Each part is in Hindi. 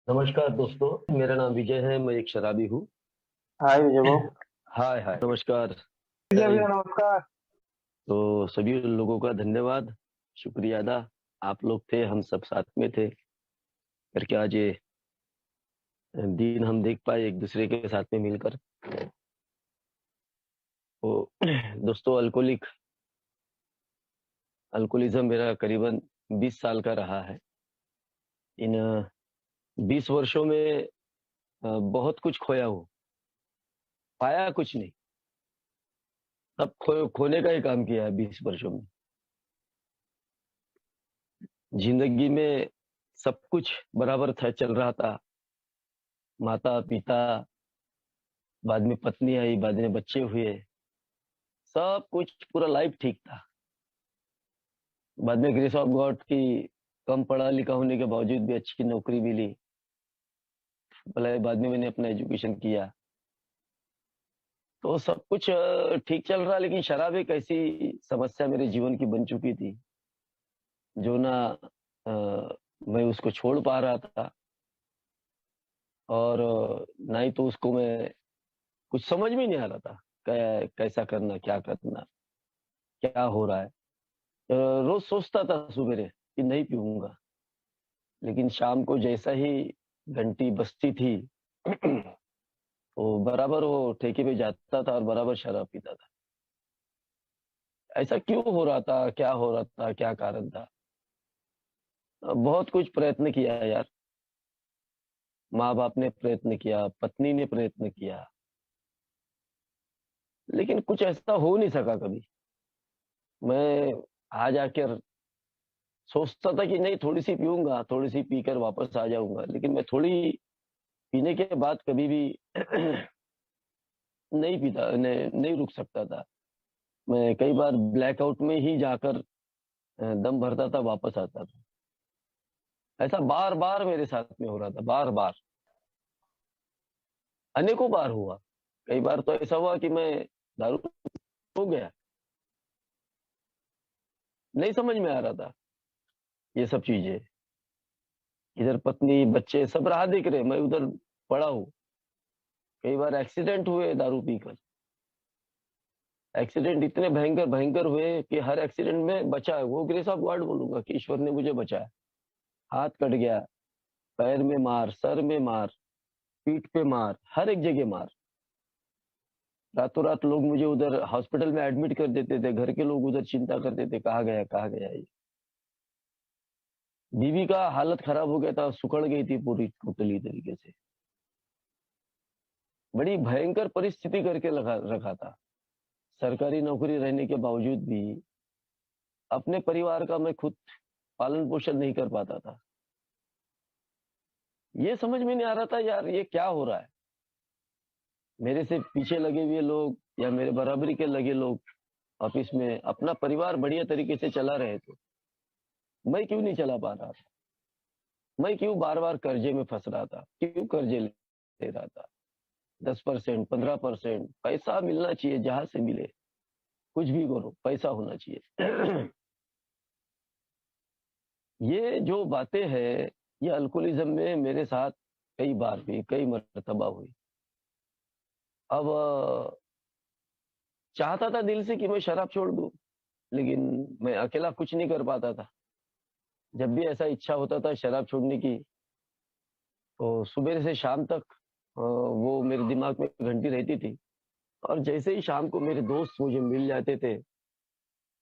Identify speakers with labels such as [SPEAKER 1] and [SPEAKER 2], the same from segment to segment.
[SPEAKER 1] नमस्कार दोस्तों, मेरा नाम विजय है। मैं एक शराबी हूँ।
[SPEAKER 2] हाय विजय ब्रो।
[SPEAKER 1] हाय हाय, नमस्कार।
[SPEAKER 2] भैया
[SPEAKER 1] नहीं,
[SPEAKER 2] भैया नमस्कार।
[SPEAKER 1] तो सभी लोगों का धन्यवाद, शुक्रिया अदा। आप लोग थे, हम सब साथ में थे करके आज ये दिन हम देख पाए एक दूसरे के साथ में मिलकर। तो दोस्तों, अल्कोहलिज्म मेरा करीबन 20 साल का रहा है। इन 20 वर्षों में बहुत कुछ खोया हूँ, पाया कुछ नहीं। सब खोने का ही काम किया है 20 वर्षों में। जिंदगी में सब कुछ बराबर था, चल रहा था। माता पिता, बाद में पत्नी आई, बाद में बच्चे हुए, सब कुछ पूरा लाइफ ठीक था। बाद में ग्रेस ऑफ गॉड की कम पढ़ा लिखा होने के बावजूद भी अच्छी नौकरी मिली। भले बाद में मैंने अपना एजुकेशन किया, तो सब कुछ ठीक चल रहा। लेकिन शराब एक ऐसी समस्या मेरे जीवन की बन चुकी थी, जो ना अ, मैं उसको छोड़ पा रहा था, और ना ही तो उसको मैं कुछ समझ में नहीं आ रहा था। कैसा करना, क्या करना, क्या हो रहा है। रोज सोचता था सुबेरे कि नहीं पीऊंगा, लेकिन शाम को जैसा ही घंटी बजती थी वो बराबर वो ठेके पे जाता था और बराबर शराब पीता था। ऐसा क्यों हो रहा था, क्या हो रहा था, क्या कारण था? बहुत कुछ प्रयत्न किया है यार। माँ बाप ने प्रयत्न किया, पत्नी ने प्रयत्न किया, लेकिन कुछ ऐसा हो नहीं सका कभी। मैं आज आकर सोचता था कि नहीं, थोड़ी सी पीऊंगा, थोड़ी सी पीकर वापस आ जाऊंगा, लेकिन मैं थोड़ी पीने के बाद कभी भी नहीं पीता, नहीं रुक सकता था। मैं कई बार ब्लैकआउट में ही जाकर दम भरता था, वापस आता था। ऐसा बार बार मेरे साथ में हो रहा था, बार बार, अनेकों बार हुआ। कई बार तो ऐसा हुआ कि मैं दारू हो गया, नहीं समझ में आ रहा था ये सब चीजें। इधर पत्नी बच्चे सब राह देख रहे, मैं उधर पड़ा हूँ। कई बार एक्सीडेंट हुए दारू पीकर। एक्सीडेंट इतने भयंकर भयंकर हुए कि हर एक्सीडेंट में बचा है वो ग्रेस ऑफ गॉड बोलूंगा कि ईश्वर ने मुझे बचाया। हाथ कट गया, पैर में मार, सर में मार, पीठ पे मार, हर एक जगह मार। रातों रात लोग मुझे उधर हॉस्पिटल में एडमिट कर देते थे, घर के लोग उधर चिंता करते थे, कहाँ गया, कहाँ गया ये। बीवी का हालत खराब हो गया था, सुकड़ गई थी पूरी टोटली तरीके से। बड़ी भयंकर परिस्थिति करके रखा था। सरकारी नौकरी रहने के बावजूद भी अपने परिवार का मैं खुद पालन पोषण नहीं कर पाता था। ये समझ में नहीं आ रहा था यार, ये क्या हो रहा है। मेरे से पीछे लगे हुए लोग या मेरे बराबरी के लगे लोग ऑफिस में अपना परिवार बढ़िया तरीके से चला रहे थे, मैं क्यों नहीं चला पा रहा था? मैं क्यों बार बार कर्जे में फंस रहा था, क्यों कर्जे ले रहा था? 10%, 15% पैसा मिलना चाहिए, जहां से मिले, कुछ भी करो, पैसा होना चाहिए। ये जो बातें हैं, ये अल्कोहलिज्म में मेरे साथ कई बार हुई, कई मर्तबा हुई। अब चाहता था दिल से कि मैं शराब छोड़ दूं, लेकिन मैं अकेला कुछ नहीं कर पाता था। जब भी ऐसा इच्छा होता था शराब छोड़ने की, तो सुबह से शाम तक वो मेरे दिमाग में घंटी रहती थी। और जैसे ही शाम को मेरे दोस्त मुझे मिल जाते थे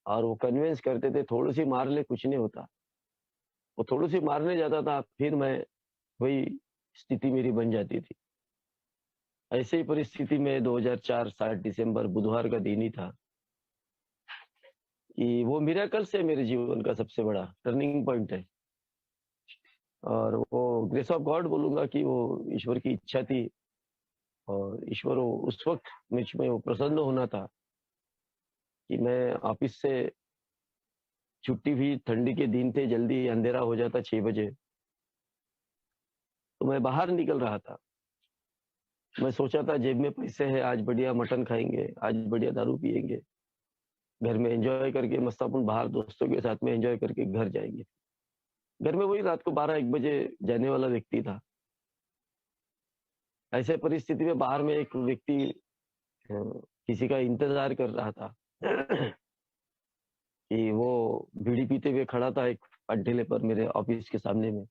[SPEAKER 1] और वो कन्विंस करते थे थोड़ी सी मार ले, कुछ नहीं होता, वो थोड़ी सी मारने जाता था, फिर मैं वही स्थिति मेरी बन जाती थी। ऐसे ही परिस्थिति में 2004 7 दिसंबर बुधवार का दिन ही था कि वो मिरेकल्स है मेरे जीवन का सबसे बड़ा टर्निंग पॉइंट है। और वो ग्रेस ऑफ गॉड बोलूंगा कि वो ईश्वर की इच्छा थी। और ईश्वर वो उस वक्त मुझ में वो प्रसन्न होना था कि मैं ऑफिस से छुट्टी हुई, ठंडी के दिन थे, जल्दी अंधेरा हो जाता 6 बजे, तो मैं बाहर निकल रहा था। मैं सोचा था जेब में पैसे हैं, आज बढ़िया मटन खाएंगे, आज बढ़िया दारू पियेंगे, घर में एंजॉय करके मस्त अपन बाहर दोस्तों के साथ में एंजॉय करके घर जाएंगे। घर में वही रात को 12 1 बजे जाने वाला व्यक्ति था। ऐसे परिस्थिति में बाहर में एक व्यक्ति अ, किसी का इंतज़ार कर रहा था कि वो बीड़ी पीते हुए खड़ा था एक ठेले पर मेरे ऑफ़िस के सामने में।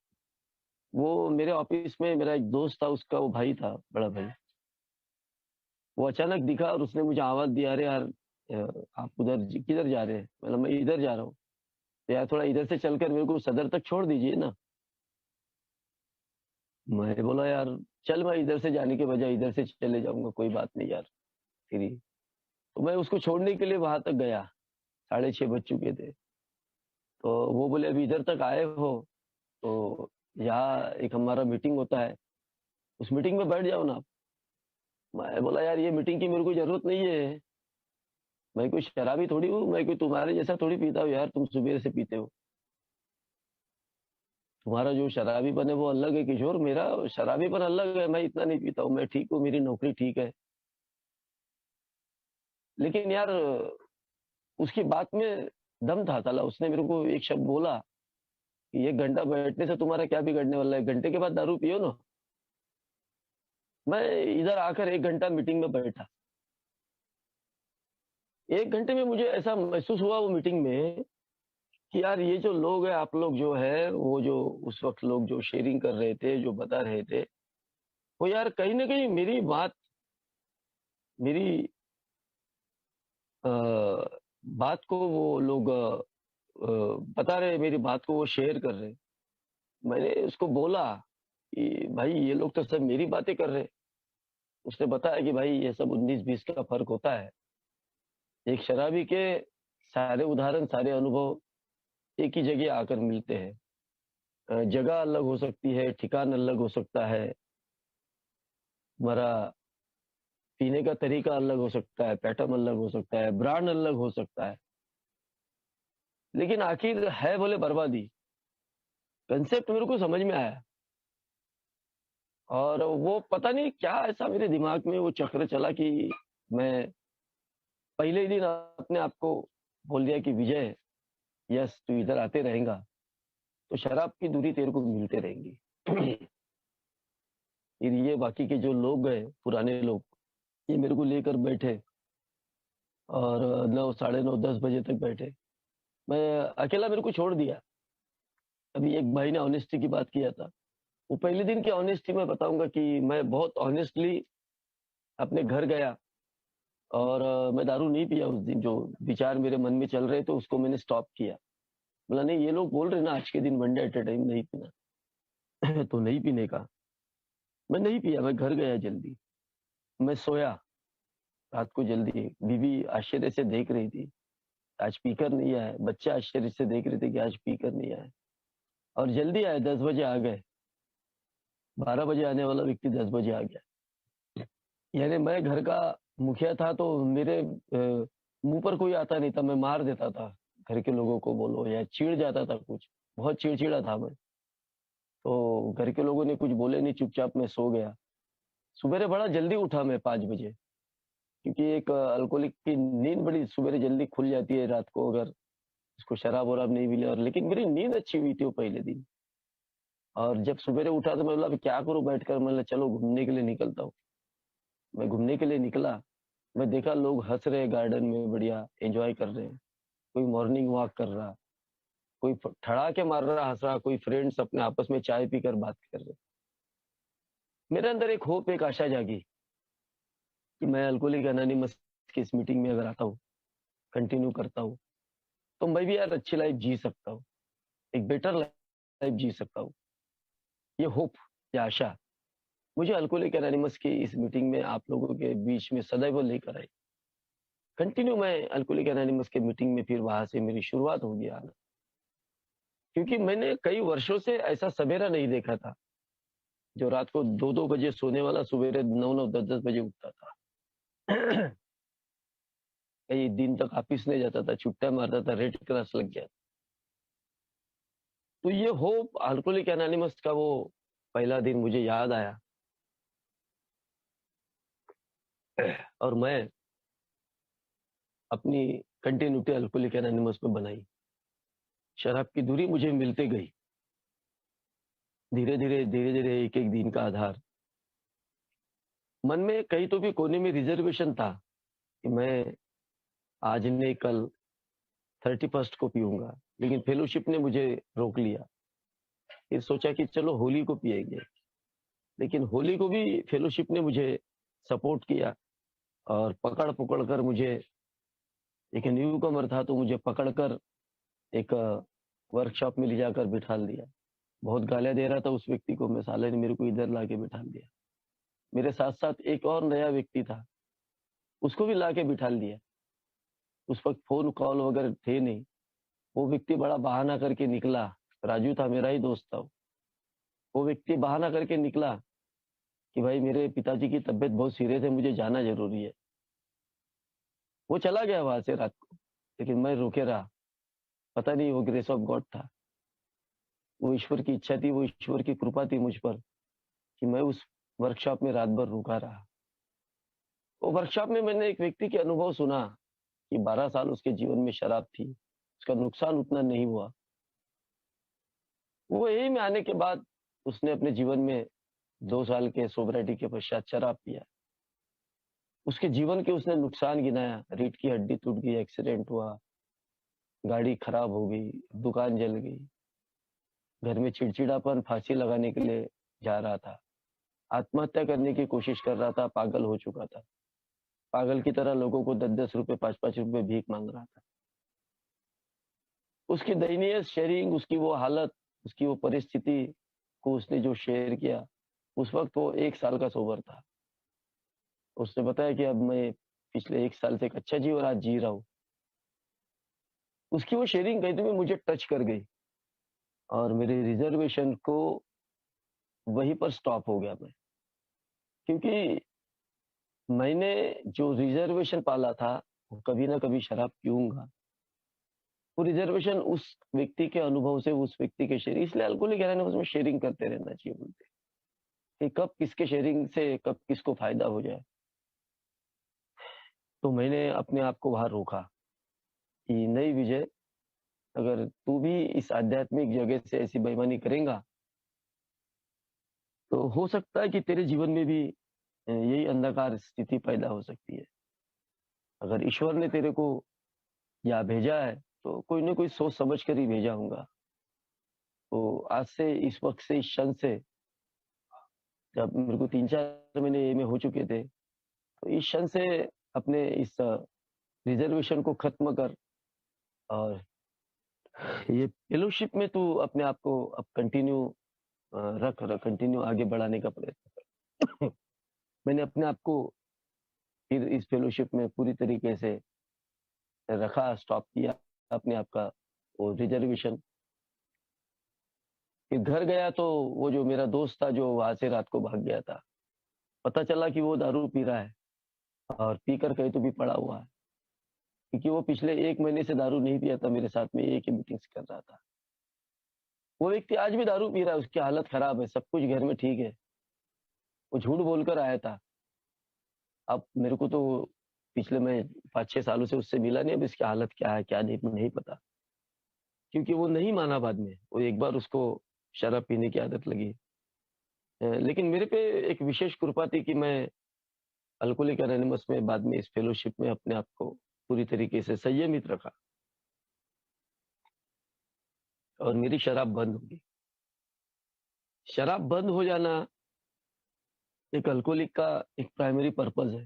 [SPEAKER 1] वो मेरे ऑफ़िस में मेरा एक दोस्त था, उसका वो भाई था, बड़ा भाई। वो अचानक दिखा और उसने मुझे आवाज़ दिया, "अरे यार आप उधर किधर जा रहे हैं?" बोला, "मैं इधर जा रहा हूँ।" "तो यार थोड़ा इधर से चलकर मेरे को सदर तक छोड़ दीजिए ना।" मैं बोला, "यार चल मैं इधर से जाने के बजाय इधर से चले जाऊँगा, कोई बात नहीं यार, फ्री।" तो मैं उसको छोड़ने के लिए वहाँ तक गया, 6:30 बज चुके थे। तो वो बोले, "अभी इधर तक आए हो, तो यहाँ एक हमारा मीटिंग होता है, उस मीटिंग में बैठ जाओ ना आप।" मैं बोला, "यार ये मीटिंग की मेरे को ज़रूरत नहीं है, मैं कोई शराबी थोड़ी हूँ, मैं कोई तुम्हारे जैसा थोड़ी पीता हूँ यार, तुम सुबह से पीते हो। तुम्हारा जो शराबीपन है वो अलग है किशोर, मेरा शराबीपन अलग है, मैं इतना नहीं पीता हूँ, मैं ठीक हूँ, मेरी नौकरी ठीक है।" लेकिन यार उसकी बात में दम था साला, उसने मेरे को एक शब्द बोला कि 1 घंटा बैठने से तुम्हारा क्या बिगड़ने वाला है, घंटे के बाद दारू पियो ना। मैं इधर आकर 1 घंटा मीटिंग में बैठा। 1 घंटे में मुझे ऐसा महसूस हुआ वो मीटिंग में कि यार ये जो लोग हैं, आप लोग जो है, वो जो उस वक़्त लोग जो शेयरिंग कर रहे थे, जो बता रहे थे, वो यार कहीं न कहीं मेरी बात मेरी अ, बात को वो लोग बता रहे हैं, मेरी बात को वो शेयर कर रहे हैं। मैंने उसको बोला कि भाई ये लोग तो सब मेरी बातें कर रहे हैं। उसने बताया कि भाई ये सब 19-20 का फ़र्क होता है। एक शराबी के सारे उदाहरण, सारे अनुभव एक ही जगह आकर मिलते हैं। जगह अलग हो सकती है, ठिकान अलग हो सकता है, हमारा पीने का तरीका अलग हो सकता है, पैटर्न अलग हो सकता है, ब्रांड अलग हो सकता है। लेकिन आखिर है बोले बर्बादी। कांसेप्ट मेरे को समझ में आया और वो पता नहीं क्या ऐसा मेरे दिमाग में वो चक्र चला कि मैं पहले ही दिन अपने आप को बोल दिया कि विजय, यस तू इधर आते रहेगा, तो शराब की दूरी तेरे को मिलते रहेंगी। फिर ये बाकी के जो लोग गए, पुराने लोग, ये मेरे को लेकर बैठे और 9 साढ़े 9 10 बजे तक बैठे। मैं अकेला मेरे को छोड़ दिया। अभी एक भाई ने ऑनेस्टी की बात किया था। वो पहले दिन की ऑनेस्टी मैं बताऊँगा कि मैं बहुत ऑनेस्टली अपने घर गया और मैं दारू नहीं पिया उस दिन, जो विचार मेरे मन में चल रहे थे उसको मैंने स्टॉप किया। बोला नहीं, ये लोग बोल रहे हैं ना आज के दिन one day at a time नहीं पीना। तो नहीं पीने का। मैं नहीं पिया, मैं घर गया जल्दी। मैं सोया रात को जल्दी। बीवी आश्चर्य से देख रही थी, आज पीकर नहीं आए। बच्चे आश्चर्य से देख रहे थे कि आज पीकर नहीं आए और जल्दी आए, 10 बजे आ गए। 12 बजे आने वाला व्यक्ति 10 बजे आ गया। यानी मैं घर का मुखिया था तो मेरे मुँह पर कोई आता नहीं था, मैं मार देता था। घर के लोगों को बोलो या चिढ़ जाता था कुछ, बहुत चिड़चिड़ा था मैं। तो घर के लोगों ने कुछ बोले नहीं, चुपचाप मैं सो गया। सुबेरे बड़ा जल्दी उठा मैं 5 बजे, क्योंकि एक अल्कोहलिक की नींद बड़ी सुबेरे जल्दी खुल जाती है रात को, अगर उसको शराब-वराब नहीं मिले। और लेकिन मेरी नींद अच्छी हुई थी वो पहले दिन। और जब सुबेरे उठा तो मैं बोला अभी क्या करूँ बैठकर, मैं बोला चलो घूमने के लिए निकलता हूँ। मैं घूमने के लिए निकला, मैं देखा लोग हँस रहे हैं गार्डन में, बढ़िया एन्जॉय कर रहे हैं। कोई मॉर्निंग वॉक कर रहा, कोई ठड़ाके मार रहा, हँस रहा, कोई फ्रेंड्स अपने आपस में चाय पीकर बात कर रहे। मेरे अंदर एक होप, एक आशा जागी कि मैं अल्कोहलिक एनोनिमस की इस मीटिंग में अगर आता हूँ, कंटिन्यू करता हूँ, तो मैं भी यार अच्छी लाइफ जी सकता हूँ, एक बेटर लाइफ जी सकता हूँ। ये होप, ये आशा मुझे अल्कोहलिक एनोनिमस की इस मीटिंग में आप लोगों के बीच में सदैव लेकर आई। कंटिन्यू मैं अल्कोहलिक एनोनिमस के मीटिंग में फिर वहाँ से मेरी शुरुआत होगी आना। क्योंकि मैंने कई वर्षों से ऐसा सवेरा नहीं देखा था, जो रात को 2-2 बजे सोने वाला सुबेरे 9-9 10-10 बजे उठता था। कई दिन तक ऑफिस नहीं जाता था, छुट्टियाँ मारता था, रेड क्रॉस लग गया। तो ये होप अल्कोहलिक एनोनिमस का वो पहला दिन मुझे याद आया और मैं अपनी कंटिन्यूटी अल्कोहलिक एनोनिमस में बनाई। शराब की दूरी मुझे मिलते गई। धीरे-धीरे, धीरे-धीरे एक-एक दिन का आधार, मन में कहीं तो भी कोने में रिजर्वेशन था कि मैं आज नहीं कल 31st को पीऊँगा, लेकिन फेलोशिप ने मुझे रोक लिया। फिर सोचा कि चलो होली को पिएँगे, लेकिन होली को भी फेलोशिप ने मुझे सपोर्ट किया और पकड़-पकड़ कर मुझे, एक न्यू कमर था तो मुझे पकड़कर एक वर्कशॉप में ले जाकर बिठाल दिया। बहुत गालियाँ दे रहा था उस व्यक्ति को मैं, साले ने मेरे को इधर लाके बिठाल दिया। मेरे साथ-साथ एक और नया व्यक्ति था, उसको भी लाके बिठाल दिया। उस वक़्त फ़ोन कॉल वगैरह थे नहीं। वो व्यक्ति बड़ा बहाना करके निकला, राजू था मेरा ही दोस्त था वो। वो व्यक्ति बहाना करके निकला कि भाई मेरे पिताजी की तबीयत बहुत सीरियस है, मुझे जाना ज़रूरी है। वो चला गया वहाँ से रात को, लेकिन मैं रोके रहा। पता नहीं वो ग्रेस ऑफ गॉड था। वो ईश्वर की इच्छा थी, वो ईश्वर की कृपा थी मुझ पर कि मैं उस वर्कशॉप में रात भर रुका रहा। वो वर्कशॉप में मैंने एक व्यक्ति के अनुभव सुना कि 12 साल उसके जीवन में शराब थी। उसका नुकसान उतना नहीं हुआ। वो एई में आने के बाद उसने अपने जीवन में 2 साल के सोब्रिटी के पश्चात शराब पिया। उसके जीवन के उसने नुकसान गिनाया, रीढ़ की हड्डी टूट गई, एक्सीडेंट हुआ, गाड़ी खराब हो गई, दुकान जल गई, घर में चिड़चिड़ापन, फांसी लगाने के लिए जा रहा था, आत्महत्या करने की कोशिश कर रहा था, पागल हो चुका था। पागल की तरह लोगों को 10-10 रुपए, 5-5 रुपए भीख माँग रहा था। उसकी दयनीय शेयरिंग, उसकी वो हालत, उसकी वो परिस्थिति को उसने जो शेयर किया, उस वक़्त वो 1 साल का सोबर था। उसने बताया कि अब मैं पिछले 1 साल से एक अच्छा जीवन आज जी रहा हूँ। उसकी वो शेयरिंग कहीं तो भी मुझे टच कर गई और मेरे रिज़र्वेशन को वहीं पर स्टॉप हो गया मैं। क्योंकि मैंने जो रिज़र्वेशन पाला था, वो कभी न कभी शराब पीऊँगा। वो रिज़र्वेशन उस व्यक्ति के अनुभव से, उस व्यक्ति के शेयर, इसलिए अल्कोहलिक एनोनिमस में शेयरिंग करते रहना चाहिए बोलते हैं, कि कब किसके शेयरिंग से कब किसको फ़ायदा हो जाए। तो मैंने अपने आप को वहाँ रोका कि नहीं विजय, अगर तू भी इस आध्यात्मिक जगह से ऐसी बेईमानी करेगा, तो हो सकता है कि तेरे जीवन में भी यही अंधकार स्थिति पैदा हो सकती है। अगर ईश्वर ने तेरे को यहाँ भेजा है, तो कोई न कोई सोच समझ कर ही भेजा होगा। तो आज से, इस वक़्त से, इस क्षण से, जब मेरे को 3-4 महीने ये में हो चुके थे, तो इस क्षण से अपने इस रिज़र्वेशन को ख़त्म कर और ये फेलोशिप में तू अपने आप को अब कंटिन्यू रख कंटिन्यू आगे बढ़ाने का प्रयत्न कर। मैंने अपने आप को फिर इस फेलोशिप में पूरी तरीके से रखा, स्टॉप किया अपने आप का वो रिज़र्वेशन। फिर घर गया तो वो जो मेरा दोस्त था जो वहाँ से रात को भाग गया था, पता चला कि वो दारू पी रहा है और पीकर कहीं तो भी पड़ा हुआ है। क्योंकि वो पिछले 1 महीने से दारू नहीं पिया था, मेरे साथ में एक ही मीटिंग्स कर रहा था। वो व्यक्ति आज भी दारू पी रहा है, उसकी हालत खराब है, सब कुछ घर में ठीक है। वो झूठ बोलकर आया था। अब मेरे को तो पिछले मैं 5-6 सालों से उससे मिला नहीं, अब इसकी हालत क्या है, क्या नहीं, नहीं पता। क्योंकि वो नहीं माना बाद में, वो एक बार उसको शराब पीने की आदत लगी। लेकिन मेरे पे एक विशेष कृपा थी कि मैं अल्कोहलिक एनोनिमस में बाद में इस फेलोशिप में अपने आप को पूरी तरीके से संयमित रखा और मेरी शराब बंद हो गई। शराब बंद हो जाना एक अल्कोहलिक का एक प्राइमरी पर्पज़ है।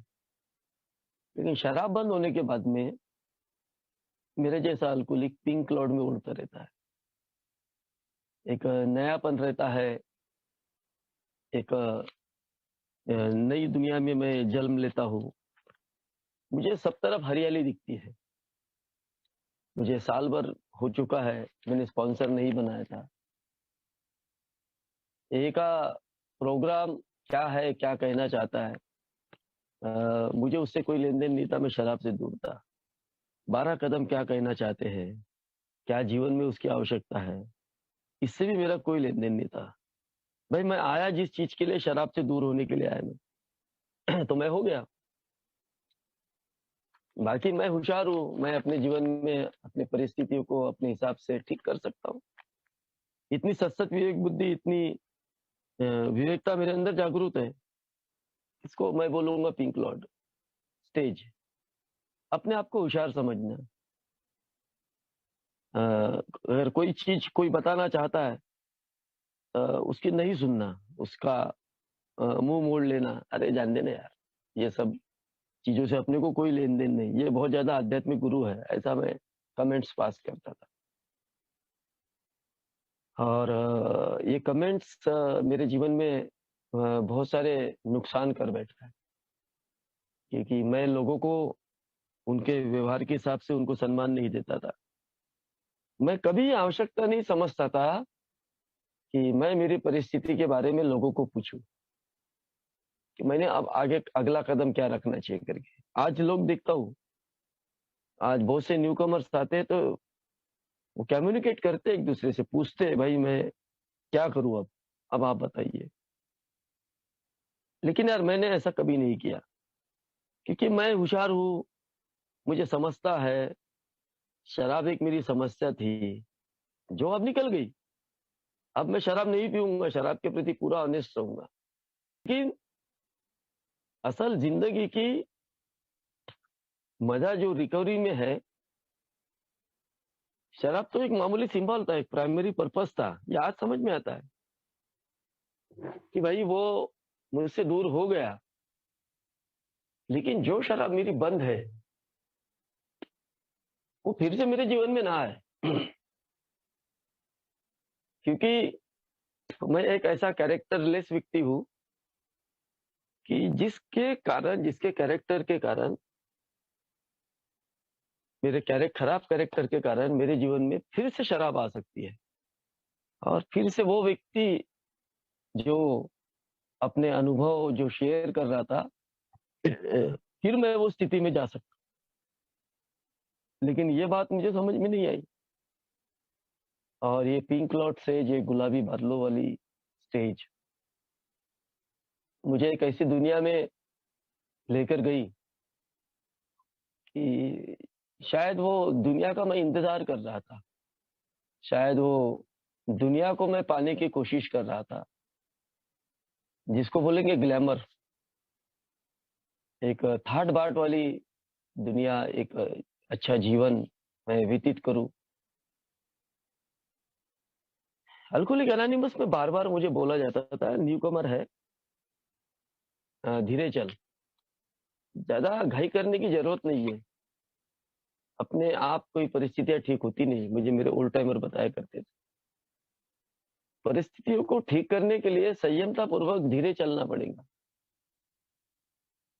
[SPEAKER 1] लेकिन शराब बंद होने के बाद में मेरे जैसा अल्कोहलिक पिंक क्लाउड में उड़ता रहता है। एक नयापन रहता है, एक नई दुनिया में मैं जन्म लेता हूँ। मुझे सब तरफ हरियाली दिखती है। मुझे साल भर हो चुका है, मैंने स्पॉन्सर नहीं बनाया था। ए का प्रोग्राम क्या है, क्या कहना चाहता है, मुझे उससे कोई लेन-देन नहीं था, मैं शराब से दूर था। 12 कदम क्या कहना चाहते हैं, क्या जीवन में उसकी आवश्यकता है, इससे भी मेरा कोई लेन-देन नहीं था। भाई मैं आया जिस चीज़ के लिए, शराब से दूर होने के लिए आया मैं, तो मैं हो गया। बाकी मैं होशियार हूँ, मैं अपने जीवन में अपनी परिस्थितियों को अपने हिसाब से ठीक कर सकता हूँ। इतनी सतसत विवेक बुद्धि, इतनी विवेकता मेरे अंदर जागृत है, इसको मैं बोलूँगा पिंक लॉर्ड स्टेज। अपने आप को होशियार समझना। अगर कोई चीज़ कोई बताना चाहता है उसकी नहीं सुनना, उसका मुँह मोड़ लेना, अरे जान दे ना यार, ये सब चीज़ों से अपने को कोई लेन-देन नहीं। ये बहुत ज़्यादा आध्यात्मिक गुरु है, ऐसा मैं कमेंट्स पास करता था। और ये कमेंट्स मेरे जीवन में बहुत सारे नुकसान कर बैठा है, क्योंकि मैं लोगों को उनके व्यवहार के हिसाब से उनको सम्मान नहीं देता था। मैं कभी आवश्यकता नहीं समझता था कि मैं मेरी परिस्थिति के बारे में लोगों को पूछूँ, कि मैंने अब आगे अगला कदम क्या रखना चाहिए करके। आज लोग देखता हूँ, आज बहुत से न्यूकमर्स आते हैं तो वो कम्युनिकेट करते हैं एक-दूसरे से, पूछते हैं भाई मैं क्या करूँ अब? अब आप बताइए। लेकिन यार मैंने ऐसा कभी नहीं किया, क्योंकि मैं होशियार हूँ, मुझे समझता है, शराब एक मेरी समस्या थी, जो अब निकल गई। अब मैं शराब नहीं पीऊँगा, शराब के प्रति पूरा ऑनेस्ट रहूँगा। लेकिन असल ज़िंदगी की मज़ा जो रिकवरी में है, शराब तो एक मामूली सिंबल था, एक प्राइमरी पर्पज़ था। ये आज समझ में आता है कि भाई वो मुझसे दूर हो गया, लेकिन जो शराब मेरी बंद है, वो फिर से मेरे जीवन में ना आए। क्योंकि मैं एक ऐसा कैरेक्टरलेस व्यक्ति हूँ कि जिसके कैरेक्टर के कारण खराब कैरेक्टर के कारण मेरे जीवन में फिर से शराब आ सकती है और फिर से वो व्यक्ति जो अपने अनुभव जो शेयर कर रहा था फिर मैं वो स्थिति में जा सकता हूँ। लेकिन ये बात मुझे समझ में नहीं आई और ये पिंक क्लॉड स्टेज, ये गुलाबी बादलों वाली स्टेज मुझे एक ऐसी दुनिया में लेकर गई कि शायद वो दुनिया का मैं इंतज़ार कर रहा था। शायद वो दुनिया को मैं पाने की कोशिश कर रहा था, जिसको बोलेंगे ग्लैमर। एक ठाट-बाट वाली दुनिया, एक अच्छा जीवन मैं व्यतीत करूँ। अल्कोहलिक एनोनिमस में बार-बार मुझे बोला जाता था, न्यूकमर है, धीरे चल, ज़्यादा घाई करने की ज़रूरत नहीं है। अपने आप कोई परिस्थितियाँ ठीक होती नहीं, मुझे मेरे ओल्ड टाइमर बताया करते थे। परिस्थितियों को ठीक करने के लिए संयमतापूर्वक धीरे चलना पड़ेगा।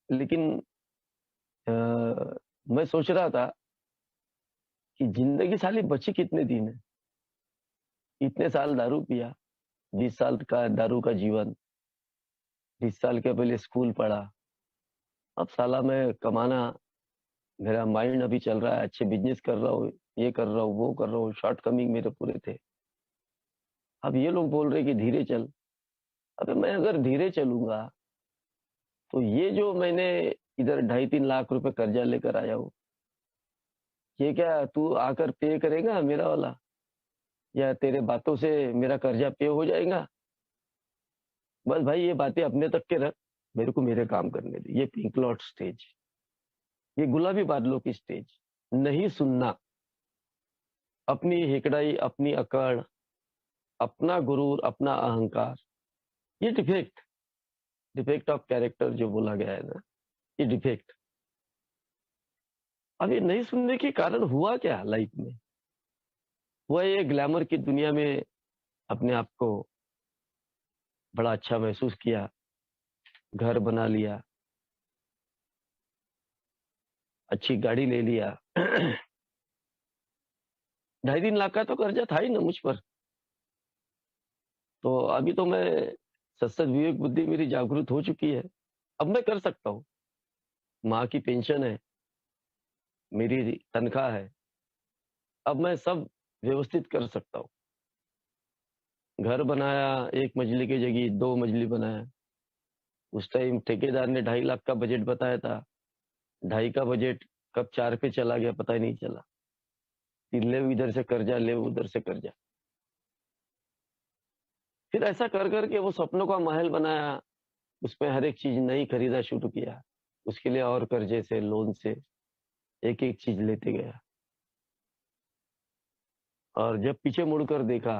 [SPEAKER 1] लेकिन अ, मैं सोच रहा था कि ज़िंदगी साली बची कितने दिन है? इतने साल दारू पिया, 20 साल का दारू का जीवन, 20 साल के पहले स्कूल पढ़ा। अब साला मैं कमाना, मेरा माइंड अभी चल रहा है, अच्छे बिज़नेस कर रहा हूँ, ये कर रहा हूँ, वो कर रहा हूँ, शॉर्टकमिंग मेरे पूरे थे। अब ये लोग बोल रहे हैं कि धीरे चल। अबे मैं अगर धीरे चलूँगा, तो ये जो मैंने इधर ढाई 3 लाख रुपए कर्जा लेकर आया हूँ, ये क्या तू आकर पे करेगा मेरा वाला? या तेरे बातों से मेरा कर्जा पे हो जाएगा? बस भाई ये बातें अपने तक के रख, मेरे को मेरे काम करने दे। ये पिंक लॉट स्टेज, ये गुलाबी बादलों की स्टेज। नहीं सुनना, अपनी हिकड़ाई, अपनी अकड़, अपना गुरूर, अपना अहंकार, ये डिफेक्ट ऑफ कैरेक्टर जो बोला गया है ना, ये डिफेक्ट। अब ये नहीं सुनने के कारण हुआ क्या लाइफ में? हुआ ये ग्लैमर की दुनिया में अपने आप को बड़ा अच्छा महसूस किया, घर बना लिया, अच्छी गाड़ी ले लिया। ढाई 3 लाख का तो कर्जा था ही ना मुझ पर। तो अभी तो मैं सत्सद विवेक बुद्धि मेरी जागृत हो चुकी है। अब मैं कर सकता हूँ। माँ की पेंशन है, मेरी तनख्वाह है। अब मैं सब व्यवस्थित कर सकता हूँ। घर बनाया, 1 मंजिले की जगह 2 मंजिली बनाया। उस टाइम ठेकेदार ने 2.5 लाख का बजट बताया था। 2.5 का बजट कब 4 पे चला गया पता ही नहीं चला। फिर ले इधर से कर्जा, ले उधर से कर्जा। फिर ऐसा कर कर के वो सपनों का महल बनाया। उसमें हर एक चीज़ नई खरीदा शुरू किया। उसके लिए और कर्ज़े से, लोन से एक-एक चीज़ लेते गया और जब पीछे मुड़कर देखा,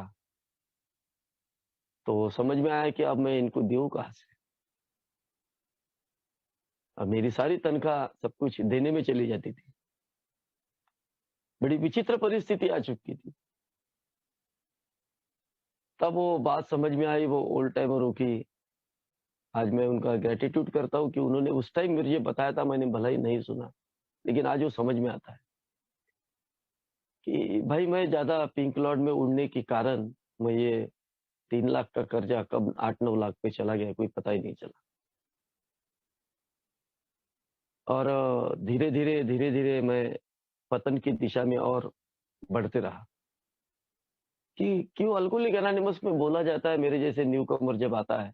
[SPEAKER 1] तो समझ में आया कि अब मैं इनको दूँ कहाँ से? अब मेरी सारी तनख्वाह सब कुछ देने में चली जाती थी। बड़ी विचित्र परिस्थिति आ चुकी थी। तब वो बात समझ में आई वो ओल्ड टाइमरों की। आज मैं उनका ग्रैटिट्यूड करता हूँ कि उन्होंने उस टाइम मुझे बताया था, मैंने भला ही नहीं सुना। लेकिन आज वो समझ में आता है कि भाई मैं ज़्यादा पिंक क्लाउड में उड़ने के कारण मैं ये 3 लाख का कर्जा कब 8-9 लाख पे चला गया, कोई पता ही नहीं चला। और धीरे-धीरे, धीरे-धीरे मैं पतन की दिशा में और बढ़ते रहा कि क्यों अल्कोहलिक एनोनिमस में बोला जाता है मेरे जैसे न्यूकमर जब आता है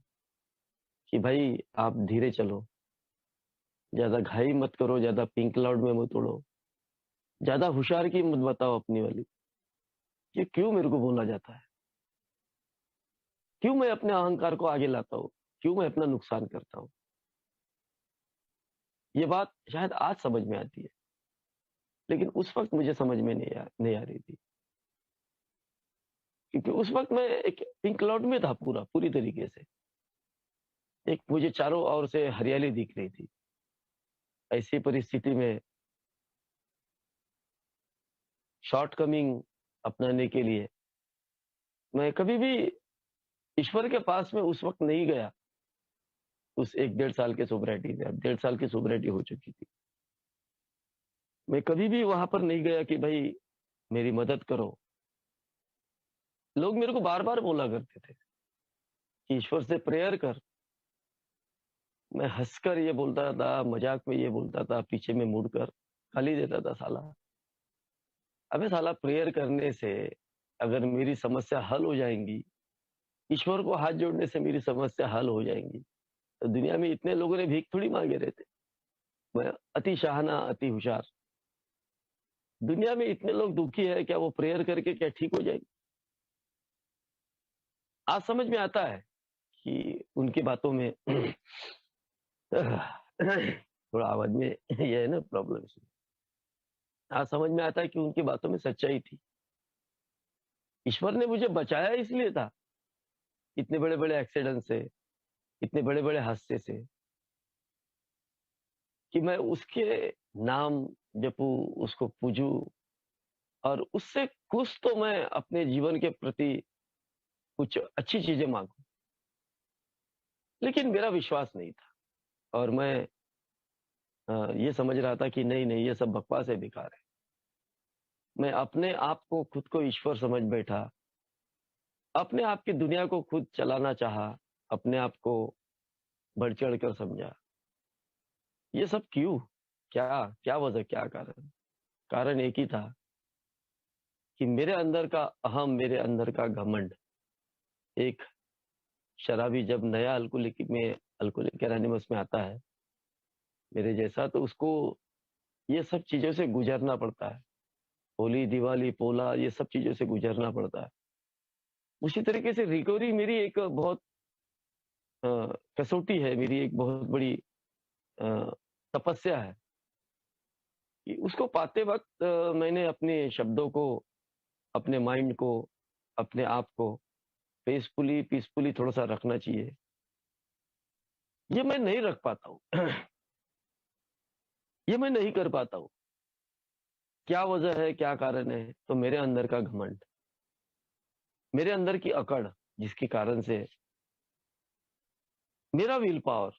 [SPEAKER 1] कि भाई आप धीरे चलो, ज़्यादा घाई मत करो, ज़्यादा पिंक क्लाउड में मत उड़ो, ज़्यादा होशियार की मत बताओ अपनी वाली। ये क्यों मेरे को बोला जाता है? क्यों मैं अपने अहंकार को आगे लाता हूँ? क्यों मैं अपना नुकसान करता हूँ? ये बात शायद आज समझ में आती है, लेकिन उस वक़्त मुझे समझ में नहीं आ रही थी। क्योंकि उस वक़्त मैं एक पिंक क्लाउड में था पूरी तरीके से। एक मुझे चारों ओर से हरियाली दिख रही थी। ऐसी परिस्थिति में शॉर्टकमिंग अपनाने के लिए मैं कभी भी ईश्वर के पास में उस वक़्त नहीं गया, उस 1 डेढ़ साल के सोब्रिटी में। अब डेढ़ साल की सोब्रिटी हो चुकी थी। मैं कभी भी वहाँ पर नहीं गया कि भई मेरी मदद करो। लोग मेरे को बार-बार बोला करते थे कि ईश्वर से प्रेयर कर। मैं हँसकर ये बोलता था, मज़ाक में ये बोलता था, पीछे में मुड़कर गाली देता था साला। अबे साला प्रेयर करने से अगर मेरी समस्या हल हो जाएँगी, ईश्वर को हाथ जोड़ने से मेरी समस्या हल हो जाएँगी, तो दुनिया में इतने लोगों ने भीख थोड़ी माँगे रहते। मैं अति शाहना, अति होशियार। दुनिया में इतने लोग दुखी हैं, क्या वो प्रेयर करके क्या ठीक हो जाएँगे? आज समझ में आता है कि उनकी बातों में थोड़ा आवाज़ में ये है ना प्रॉब्लम इसमें। आज समझ में आता है कि उनकी बातों में सच्चाई थी। ईश्वर ने मुझे बचाया इसलिए था, इतने बड़े-बड़े एक्सीडेंट से, इतने बड़े-बड़े हादसे से, कि मैं उसके नाम जपूँ, उसको पूजूँ और उससे कुछ तो मैं अपने जीवन के प्रति कुछ अच्छी चीज़ें माँगूँ। लेकिन मेरा विश्वास नहीं था और मैं ये समझ रहा था कि नहीं, ये सब बकवास है, बेकार है। मैं अपने आप को खुद को ईश्वर समझ बैठा, अपने आप की दुनिया को खुद चलाना चाहा, अपने आप को बढ़-चढ़ कर समझा। ये सब क्यों? क्या क्या वजह, क्या कारण? कारण एक ही था कि मेरे अंदर का अहम, मेरे अंदर का घमंड, एक शराबी जब नया अल्कोहलिक एनोनिमस में आता है, मेरे जैसा, तो उसको ये सब चीज़ों से गुज़रना पड़ता है। होली, दिवाली, पोला, ये सब चीज़ों से गुज़रना पड़ता है। उसी तरीके से रिकवरी मेरी एक बहुत अ, कसौटी है, मेरी एक बहुत बड़ी अ, तपस्या है कि उसको पाते वक़्त मैंने अपने शब्दों को, अपने माइंड को, अपने आप को पीसफुली थोड़ा-सा रखना चाहिए। ये मैं नहीं रख पाता हूँ। ये मैं नहीं कर पाता हूँ। क्या वजह है, क्या कारण है? तो मेरे अंदर का घमंड, मेरे अंदर की अकड़, जिसके कारण से मेरा विल पावर,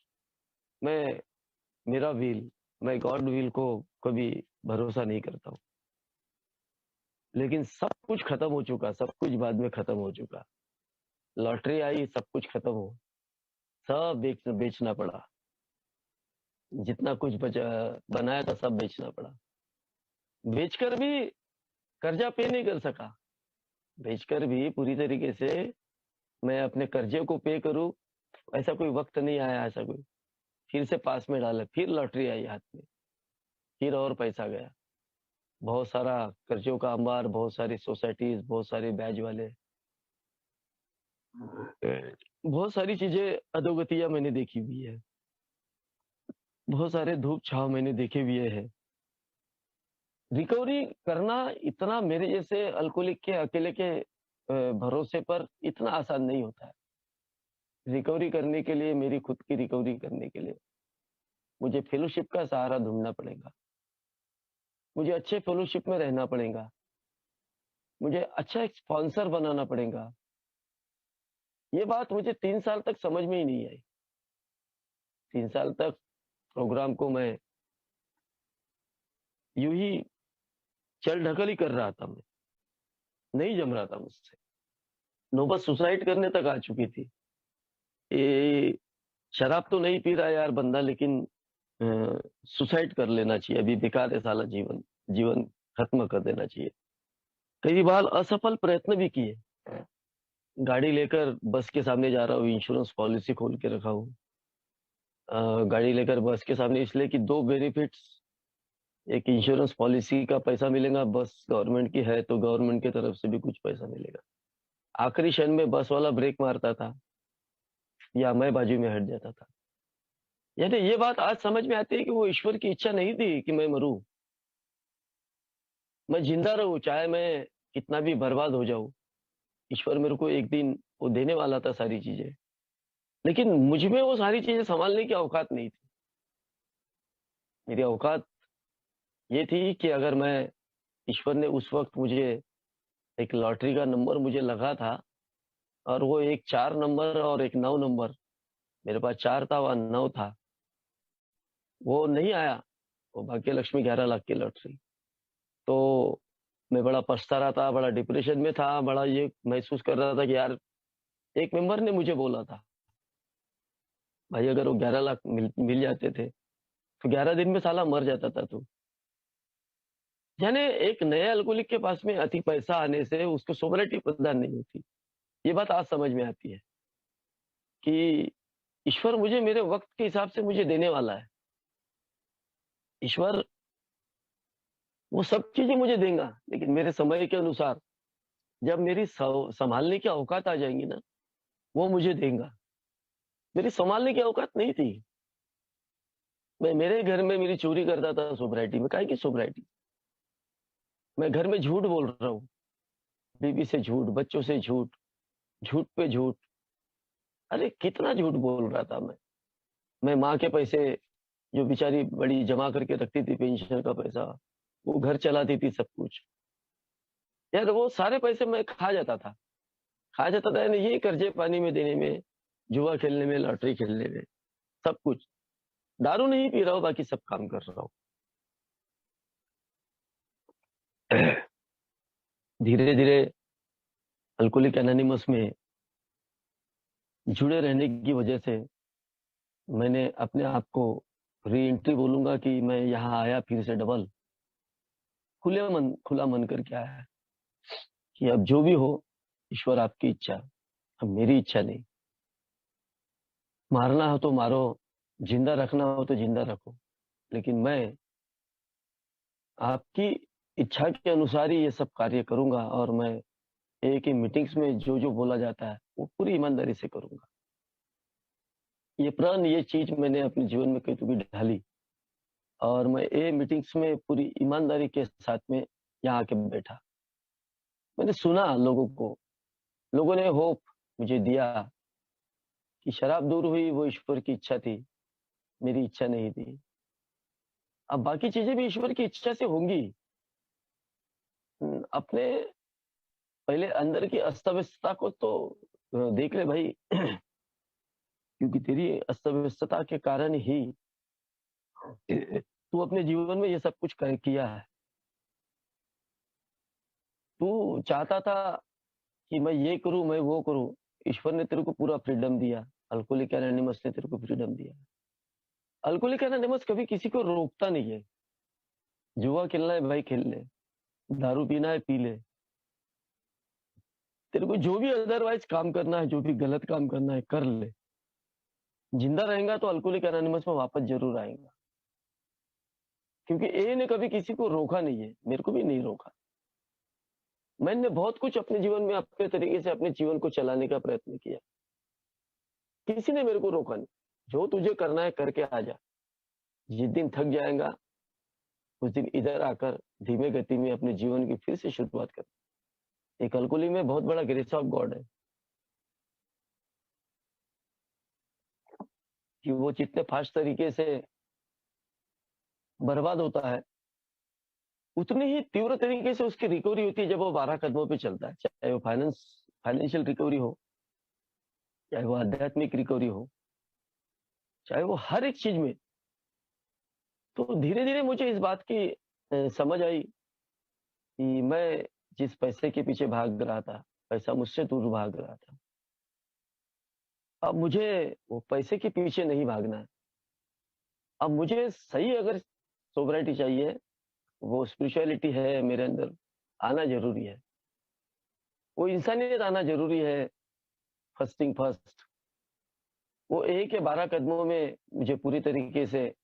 [SPEAKER 1] मैं मेरा विल, मैं गॉड विल को कभी भरोसा नहीं करता हूँ। लेकिन सब कुछ खत्म हो चुका, सब कुछ बाद में खत्म हो चुका। लॉटरी आई, सब कुछ खत्म हो, सब बेचना पड़ा। जितना कुछ बचा बनाया था सब बेचना पड़ा। बेचकर भी कर्जा पे नहीं कर सका। बेचकर भी पूरी तरीके से मैं अपने कर्जे को पे करूँ, ऐसा कोई वक़्त नहीं आया, ऐसा कोई। फिर से पास में डाला, फिर लॉटरी आई हाथ में, फिर और पैसा गया। बहुत सारा कर्ज़ों का अंबार, बहुत सारी सोसाइटीज़, बहुत सारे ब्याज वाले। बहुत सारी चीज़ें अधोगतियाँ मैंने देखी हुई है। बहुत सारे धूप-छाँव मैंने देखे हुए हैं। रिकवरी करना इतना मेरे जैसे अल्कोहलिक के अकेले के भरोसे पर इतना आसान नहीं होता है। रिकवरी करने के लिए मेरी खुद की रिकवरी करने के लिए मुझे फेलोशिप का सहारा ढूँढना पड़ेगा। मुझे अच्छे फेलोशिप में रहना पड़ेगा। मुझे अच्छा एक स्पॉन्सर बनाना पड़ेगा। ये बात मुझे 3 साल तक समझ में ही नहीं आई। 3 साल तक प्रोग्राम को मैं यूँ ही चल-ढकल ही कर रहा था मैं। नहीं जम रहा था मुझसे। नौबत सुसाइड करने तक आ चुकी थी। ये शराब तो नहीं पी रहा यार बंदा लेकिन अ, सुसाइड कर लेना चाहिए। अभी बेकार है साला जीवन। जीवन खत्म कर देना चाहिए। कई बार असफल प्रयत्न भी किए। गाड़ी लेकर बस के सामने जा रहा हूँ, इंश्योरेंस पॉलिसी खोल के रखा हूँ। गाड़ी लेकर बस के सामने इसलिए कि 2 बेनिफिट्स, एक इंश्योरेंस पॉलिसी का पैसा मिलेगा, बस गवर्नमेंट की है तो गवर्नमेंट की तरफ से भी कुछ पैसा मिलेगा। आखिरी क्षण में बस वाला ब्रेक मारता था या मैं बाजू में हट जाता था। यानी ये बात आज समझ में आती है कि वो ईश्वर की इच्छा नहीं थी कि मैं मरूँ। मैं ज़िंदा रहूँ, चाहे मैं कितना भी बर्बाद हो जाऊँ। ईश्वर मेरे को एक दिन वो देने वाला था सारी चीज़ें। लेकिन मुझ में वो सारी चीज़ें सँभालने की औकात नहीं थी। मेरी औकात ये थी कि अगर मैं ईश्वर ने उस वक़्त मुझे एक लॉटरी का नंबर मुझे लगा था और वो एक 4 नंबर और एक 9 नंबर, मेरे पास 4 था वहाँ 9 था। वो नहीं आया, वो भाग्य लक्ष्मी 11 लाख की लॉटरी। तो मैं बड़ा पछता रहा था, बड़ा डिप्रेशन में था, बड़ा ये महसूस कर रहा था कि यार एक मेंबर ने मुझे बोला था, भाई अगर वो 11 लाख मिल मिल जाते थे, तो 11 दिन में साला मर जाता था तू। यानी एक नए अल्कोहलिक के पास में अति पैसा आने से उसको सोबरिटी प्रदान नहीं होती। ये बात आज समझ में आती है कि ईश्वर मुझे मेरे वक़्त के हिसाब से मुझे देने वाला है। ईश्वर वो सब चीज़ें मुझे देगा, लेकिन मेरे समय के अनुसार जब मेरी सँभालने की औकात आ जाएँगी ना, वो मुझे देगा। मेरी सँभालने की औकात नहीं थी। मैं मेरे घर में मेरी चोरी करता था सोब्राइटी में, काहे की सोब्राइटी? मैं घर में झूठ बोल रहा हूँ, बीवी से झूठ, बच्चों से झूठ, झूठ पे झूठ। अरे कितना झूठ बोल रहा था मैं। मैं माँ के पैसे जो बेचारी बड़ी जमा करके रखती थी पेंशन का पैसा, वो घर चलाती थी सब कुछ। यार वो सारे पैसे मैं खा जाता था। खा जाता था यानी ये कर्जे पानी में देने में, जुआ खेलने में, लॉटरी खेलने में, सब कुछ। दारू नहीं पी रहा हूँ, बाकी सब काम कर रहा हूँ। धीरे-धीरे अल्कोहलिक एनोनिमस में जुड़े रहने की वजह से मैंने अपने आप को री-एंट्री बोलूँगा कि मैं यहाँ आया फिर से डबल, खुला मन करके आया है कि अब जो भी हो, ईश्वर आपकी इच्छा, अब मेरी इच्छा नहीं। मारना हो तो मारो, ज़िंदा रखना हो तो ज़िंदा रखो, लेकिन मैं आपकी इच्छा के अनुसार ही ये सब कार्य करूँगा और मैं एक ही मीटिंग्स में जो-जो बोला जाता है, वो पूरी ईमानदारी से करूँगा। ये प्रण, ये चीज़ मैंने अपने जीवन में कभी ढाली और मैं ये मीटिंग्स में पूरी ईमानदारी के साथ में यहाँ आके बैठा। मैंने सुना लोगों को, लोगों ने होप मुझे दिया कि शराब दूर हुई वो ईश्वर की इच्छा थी, मेरी इच्छा नहीं थी। अब बाकी चीज़ें भी ईश्वर की इच्छा से होंगी। अपने पहले अंदर की अस्त-व्यस्तता को तो देख ले भाई क्योंकि तेरी अस्त-व्यस्तता के कारण ही तू अपने जीवन में ये सब कुछ कर किया है। तू चाहता था कि मैं ये करूँ, मैं वो करूँ। ईश्वर ने तेरे को पूरा फ्रीडम दिया। अल्कोहलिक एनोनिमस ने तेरे को फ्रीडम दिया। अल्कोहलिक एनोनिमस कभी किसी को रोकता नहीं है। जुआ खेलना है भाई खेल ले, दारू पीना है पी ले। तेरे को जो भी अदरवाइज़ काम करना है, जो भी गलत काम करना है कर ले। जिंदा रहेगा तो अल्कोहलिक एनोनिमस में वापस ज़रूर आएगा। क्योंकि ए ने कभी किसी को रोका नहीं है, मेरे को भी नहीं रोका। मैंने बहुत कुछ अपने जीवन में अपने तरीके से अपने जीवन को चलाने का प्रयत्न किया। किसी ने मेरे को रोका नहीं। जो तुझे करना है करके आ जा। जिस दिन थक जाएगा उस दिन इधर आकर धीमे गति में अपने जीवन की फिर से शुरुआत कर। ये कलकुली में बहुत बड़ा ग्रेस ऑफ गॉड है कि वो जितने फास्ट तरीके से बर्बाद होता है उतनी ही तीव्र तरीके से उसकी रिकवरी होती है जब वो 12 कदमों पे चलता है। चाहे वो फाइनेंशियल रिकवरी हो, चाहे वो आध्यात्मिक रिकवरी हो, चाहे वो हर एक चीज में। तो धीरे-धीरे मुझे इस बात की समझ आई कि मैं जिस पैसे के पीछे भाग रहा था, पैसा मुझसे दूर भाग रहा था। अब मुझे वो पैसे के पीछे नहीं भागना है। अब मुझे सही अगर सोब्रिटी चाहिए, वो स्पिरिचुअलिटी है मेरे अंदर, आना ज़रूरी है। वो इंसानियत आना ज़रूरी है, फर्स्ट थिंग फर्स्ट। वो 1 या 12 कदमों में मुझे पूरी तरीके से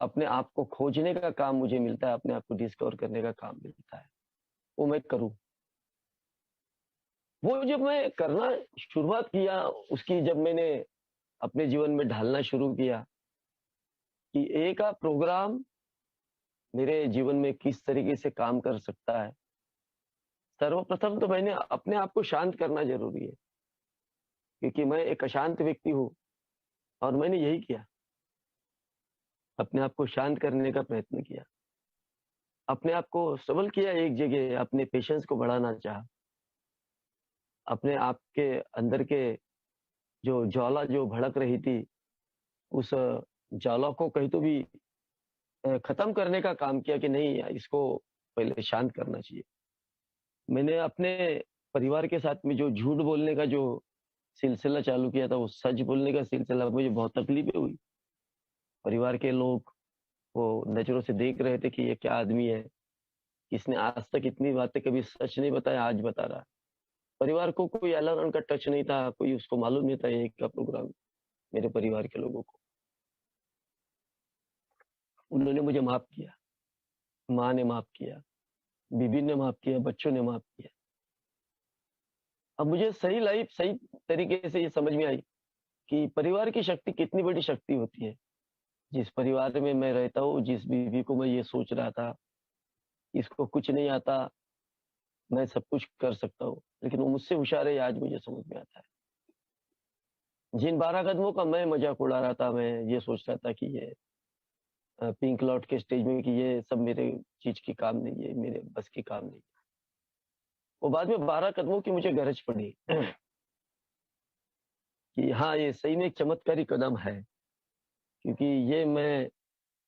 [SPEAKER 1] अपने आप को खोजने का काम मुझे मिलता है, अपने आप को डिस्कवर करने का काम मिलता है। वो मैं करूँ। वो जब मैं करना शुरुआत किया, उसकी जब मैंने अपने जीवन में ढालना शुरू किया कि एक प्रोग्राम मेरे जीवन में किस तरीके से काम कर सकता है। सर्वप्रथम तो मैंने अपने आप को शांत करना ज़रूरी है, क्योंकि मैं एक अशांत व्यक्ति हूँ और मैंने यही किया। अपने आप को शांत करने का प्रयत्न किया। अपने आप को सबल किया एक जगह, अपने पेशेंस को बढ़ाना चाहा। अपने आप के अंदर के जो ज्वाला जो भड़क रही थी, उस ज्वाला को कहीं तो भी खत्म करने का काम किया कि नहीं इसको पहले शांत करना चाहिए। मैंने अपने परिवार के साथ में जो झूठ बोलने का जो सिलसिला चालू किया था, वो सच बोलने का सिलसिला मुझे बहुत तकलीफ़ें हुई। परिवार के लोग वो नज़रों से देख रहे थे कि ये क्या आदमी है, इसने आज तक इतनी बातें कभी सच नहीं बताया, आज बता रहा है। परिवार को कोई अलार्म का टच नहीं था, कोई उसको मालूम नहीं था ये क्या प्रोग्राम है, मेरे परिवार के लोगों को। उन्होंने मुझे माफ़ किया, माँ ने माफ़ किया, बीबी ने माफ़ किया, बच्चों ने माफ़ किया। अब मुझे सही लाइफ़ सही तरीके से ये समझ में आई कि परिवार की शक्ति कितनी बड़ी शक्ति होती है। जिस परिवार में मैं रहता हूँ, जिस बीवी को मैं ये सोच रहा था, इसको कुछ नहीं आता, मैं सब कुछ कर सकता हूँ, लेकिन वो मुझसे होशियार है, ये आज मुझे समझ में आता है। जिन 12 कदमों का मैं मज़ाक उड़ा रहा था, मैं ये सोच रहा था कि ये पिंक लॉट के स्टेज में कि ये सब मेरे चीज़ की काम नहीं है, मेरे बस की काम नहीं। वो बाद में 12 कदमों की मुझे गरज पड़ी कि हाँ, ये सही में एक चमत्कारी कदम है, क्योंकि ये मैं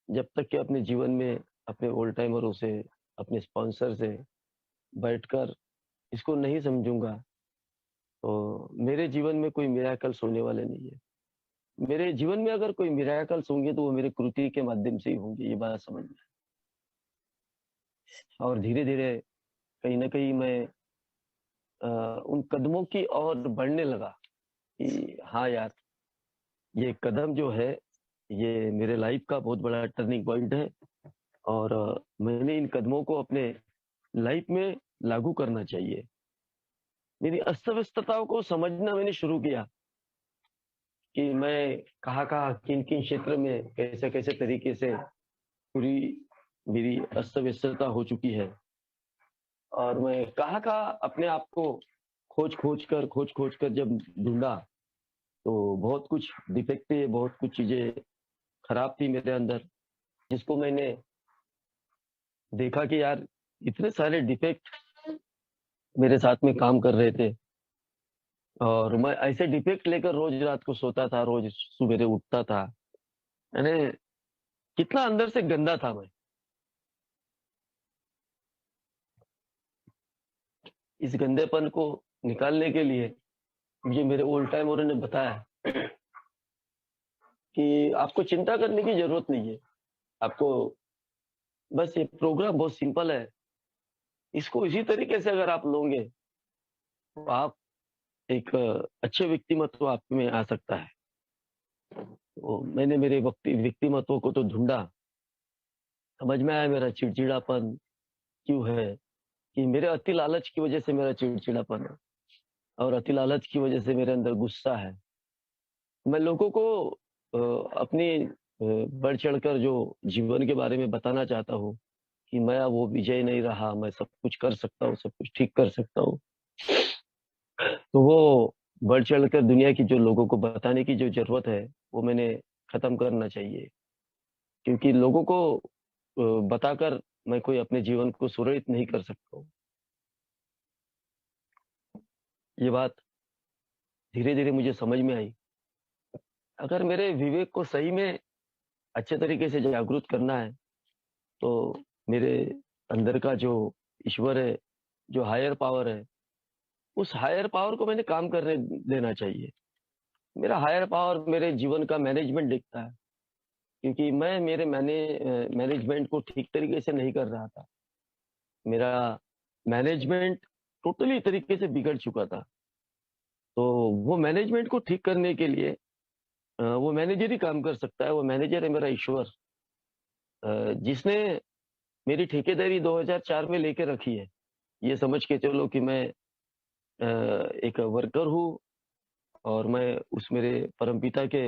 [SPEAKER 1] जब तक कि अपने जीवन में अपने ओल्ड टाइमरों से, अपने स्पॉन्सर से बैठकर इसको नहीं समझूँगा, तो मेरे जीवन में कोई मिरेकल्स होने वाले नहीं है। मेरे जीवन में अगर कोई मिरेकल्स होंगे तो वो मेरे कृति के माध्यम से ही होंगे, ये बात समझ में। और धीरे-धीरे कहीं न कहीं मैं अ, उन कदमों की ओर बढ़ने लगा कि हाँ यार, ये कदम जो है, ये मेरे लाइफ़ का बहुत बड़ा टर्निंग पॉइंट है और मैंने इन कदमों को अपने लाइफ़ में लागू करना चाहिए। मेरी अस्त-व्यस्तताओं को समझना मैंने शुरू किया कि मैं कहाँ-कहाँ, किन-किन क्षेत्र में कैसे-कैसे तरीके से पूरी मेरी अस्त-व्यस्तता हो चुकी है और मैं कहाँ-कहाँ अपने आप को खोज-खोज कर जब ढूँढा, तो बहुत कुछ डिफेक्ट थे, बहुत कुछ चीज़ें खराब थी मेरे अंदर, जिसको मैंने देखा कि यार इतने सारे डिफेक्ट मेरे साथ में काम कर रहे थे और मैं ऐसे डिफेक्ट लेकर रोज़ रात को सोता था, रोज़ सुबेरे उठता था। यानी कितना अंदर से गंदा था मैं। इस गंदेपन को निकालने के लिए मुझे मेरे ओल्ड टाइमरों ने बताया कि आपको चिंता करने की ज़रूरत नहीं है। आपको बस ये प्रोग्राम बहुत सिंपल है। इसको इसी तरीके से अगर आप लोगे, तो आप एक अच्छे व्यक्तिमत्व आप में आ सकता है। तो मैंने मेरे व्यक्तिमत्व को तो ढूँढा, समझ में आया मेरा चिड़चिड़ापन क्यों है, कि मेरे अति लालच की वज़ह से मेरा चिड़चिड़ापन है और अति लालच की वज़ह से मेरे अंदर गुस्सा है। मैं लोगों को अपनी बढ़ चढ़कर जो जीवन के बारे में बताना चाहता हूँ कि मैं अब वो विजय नहीं रहा, मैं सब कुछ कर सकता हूँ, सब कुछ ठीक कर सकता हूँ। तो वो बढ़ चढ़कर दुनिया की जो लोगों को बताने की जो ज़रूरत है, वो मैंने ख़त्म करना चाहिए। क्योंकि लोगों को बताकर मैं कोई अपने जीवन को सुरक्षित नहीं कर सकता हूँ। ये बात धीरे-धीरे मुझे समझ में आई। अगर मेरे विवेक को सही में अच्छे तरीके से जागरूक करना है, तो मेरे अंदर का जो ईश्वर है, जो हायर पावर है, उस हायर पावर को मैंने काम करने देना चाहिए। मेरा हायर पावर मेरे जीवन का मैनेजमेंट देखता है, क्योंकि मैं मेरे मैनेजमेंट को ठीक तरीके से नहीं कर रहा था। मेरा मैनेजमेंट टोटली तरीके से बिगड़ चुका था। तो वो मैनेजमेंट को ठीक करने के लिए वो मैनेजर ही काम कर सकता है, वो मैनेजर है मेरा ईश्वर, जिसने मेरी ठेकेदारी 2004 में लेके रखी है। ये समझ के चलो कि मैं एक वर्कर हूँ और मैं उस मेरे परमपिता के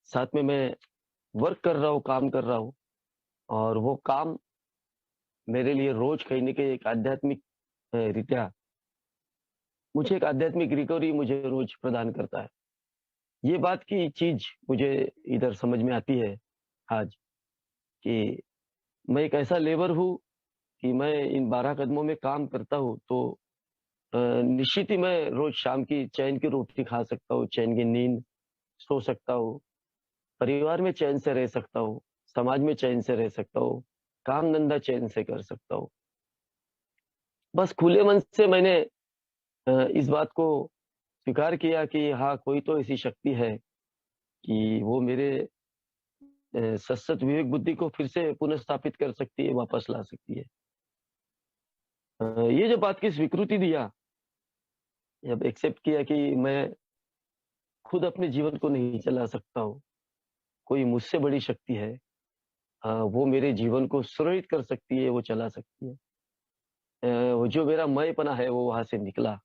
[SPEAKER 1] साथ में मैं वर्क कर रहा हूँ, काम कर रहा हूँ और वो काम मेरे लिए रोज़ कहीं न कहीं एक आध्यात्मिक रीत्या मुझे एक आध्यात्मिक रिकवरी मुझे रोज़ प्रदान करता है। ये बात की चीज़ मुझे इधर समझ में आती है आज कि मैं एक ऐसा लेबर हूँ कि मैं इन 12 कदमों में काम करता हूँ तो निश्चित ही मैं रोज़ शाम की चैन की रोटी खा सकता हूँ, चैन की नींद सो सकता हूँ, परिवार में चैन से रह सकता हूँ, समाज में चैन से रह सकता हूँ, काम-धंधा चैन से कर सकता हूँ। बस खुले मन से मैंने इस बात को स्वीकार किया कि हाँ, कोई तो ऐसी शक्ति है कि वो मेरे सशक्त विवेक बुद्धि को फिर से पुनर्स्थापित कर सकती है, वापस ला सकती है। ये जो बात की स्वीकृति दिया, जब एक्सेप्ट किया कि मैं खुद अपने जीवन को नहीं चला सकता हूँ, कोई मुझसे बड़ी शक्ति है, वो मेरे जीवन को सुरक्षित कर सकती है, वो चला सकती है। वो जो मेरा मैंपना है वो वहाँ से निकला।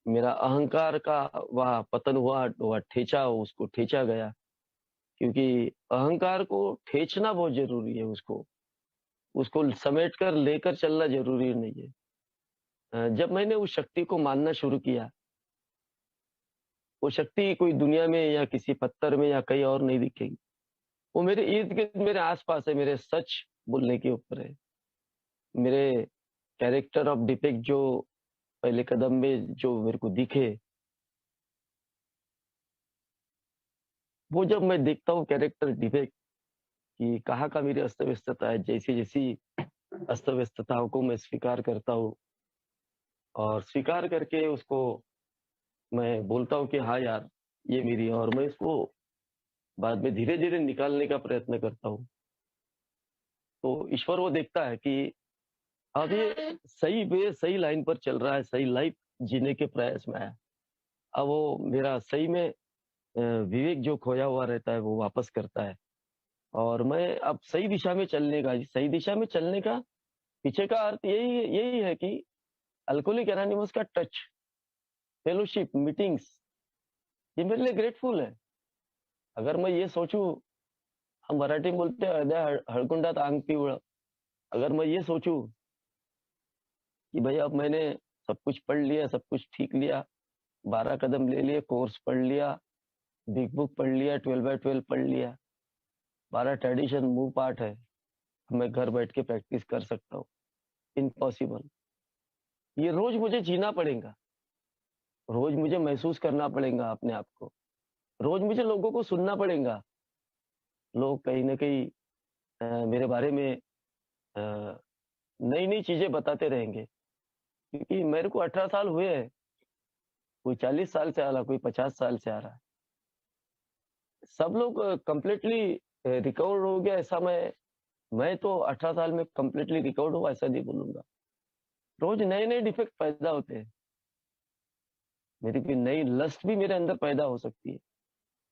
[SPEAKER 1] मेरा अहंकार का वहाँ पतन हुआ, वहाँ ठेचा उसको ठेचा गया, क्योंकि अहंकार को ठेचना बहुत ज़रूरी है उसको। उसको समेट कर लेकर चलना ज़रूरी नहीं है। जब मैंने उस शक्ति को मानना शुरू किया, वो शक्ति कोई दुनिया में या किसी पत्थर में या कहीं और नहीं दिखेगी। वो मेरे इर्द-गिर्द मेरे आस-पास है, मेरे सच बोलने के ऊपर है। मेरे कैरेक्टर ऑफ डिफेक्ट जो पहले कदम में जो मेरे को दिखे, वो जब मैं देखता हूँ कैरेक्टर डिफेक्ट कि कहाँ का मेरी अस्त-व्यस्तता है, जैसी-जैसी अस्त-व्यस्तताओं को मैं स्वीकार करता हूँ और स्वीकार करके उसको मैं बोलता हूँ कि हाँ यार, ये मेरी है और मैं इसको बाद में धीरे-धीरे निकालने का प्रयत्न करता हूँ। तो ईश्वर वो देखता है कि अब ये सही वे सही लाइन पर चल रहा है, सही लाइफ़ जीने के प्रयास में है। अब वो मेरा सही में विवेक जो खोया हुआ रहता है, वो वापस करता है और मैं अब सही दिशा में चलने का पीछे का अर्थ यही यही है कि अल्कोहलिक एनोनिमस का टच, फेलोशिप, मीटिंग्स ये मेरे लिए ग्रेटफुल है। अगर मैं ये सोचूँ हम मराठी में बोलते हैं हळद्या हळकुंडात अंग पिवळं. अगर मैं ये सोचूँ कि भई अब मैंने सब कुछ पढ़ लिया, सब कुछ ठीक लिया, 12 कदम ले लिए, कोर्स पढ़ लिया, बिग बुक पढ़ लिया, 12 बाय 12 पढ़ लिया, 12 ट्रेडिशन मुँह पाठ है, मैं घर बैठ के प्रैक्टिस कर सकता हूँ। इम्पॉसिबल। ये रोज़ मुझे जीना पड़ेगा, रोज़ मुझे महसूस करना पड़ेगा अपने आप को, रोज़ मुझे लोगों को सुनना पड़ेगा। लोग कहीं न कहीं मेरे बारे में अ, नई-नई चीज़ें बताते रहेंगे, क्योंकि मेरे को 18 साल हुए हैं, कोई 40 साल से आ रहा, कोई 50 साल से आ रहा है। सब लोग कंप्लीटली रिकवर हो गया ऐसा मैं तो 18 साल में कंप्लीटली रिकवर्ड हुआ ऐसा नहीं बोलूँगा। रोज़ नए-नए डिफेक्ट पैदा होते हैं। मेरी कोई नई लस्ट भी मेरे अंदर पैदा हो सकती है।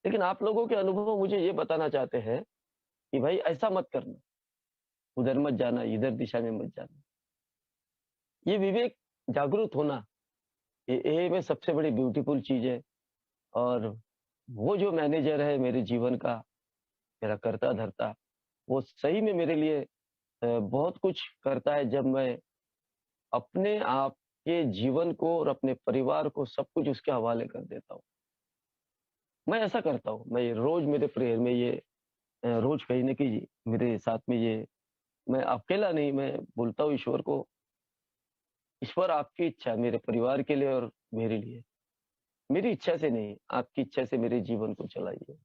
[SPEAKER 1] लेकिन आप लोगों के अनुभव मुझे ये बताना चाहते हैं कि भाई ऐसा मत करना, उधर मत जाना, इधर दिशा में मत जाना। ये विवेक जागरूक होना, ये में सबसे बड़ी ब्यूटीफुल चीज़ है और वो जो मैनेजर है मेरे जीवन का, मेरा कर्ता-धर्ता, वो सही में मेरे लिए बहुत कुछ करता है जब मैं अपने आप के जीवन को और अपने परिवार को सब कुछ उसके हवाले कर देता हूँ। मैं ऐसा करता हूँ, मैं रोज़ मेरे प्रेयर में ये रोज़ कहीं न कहीं मेरे साथ में ये मैं अकेला नहीं, मैं बोलता हूँ ईश्वर को, ईश्वर आपकी इच्छा है मेरे परिवार के लिए और मेरे लिए। मेरी इच्छा से नहीं, आपकी इच्छा से मेरे जीवन को चलाइए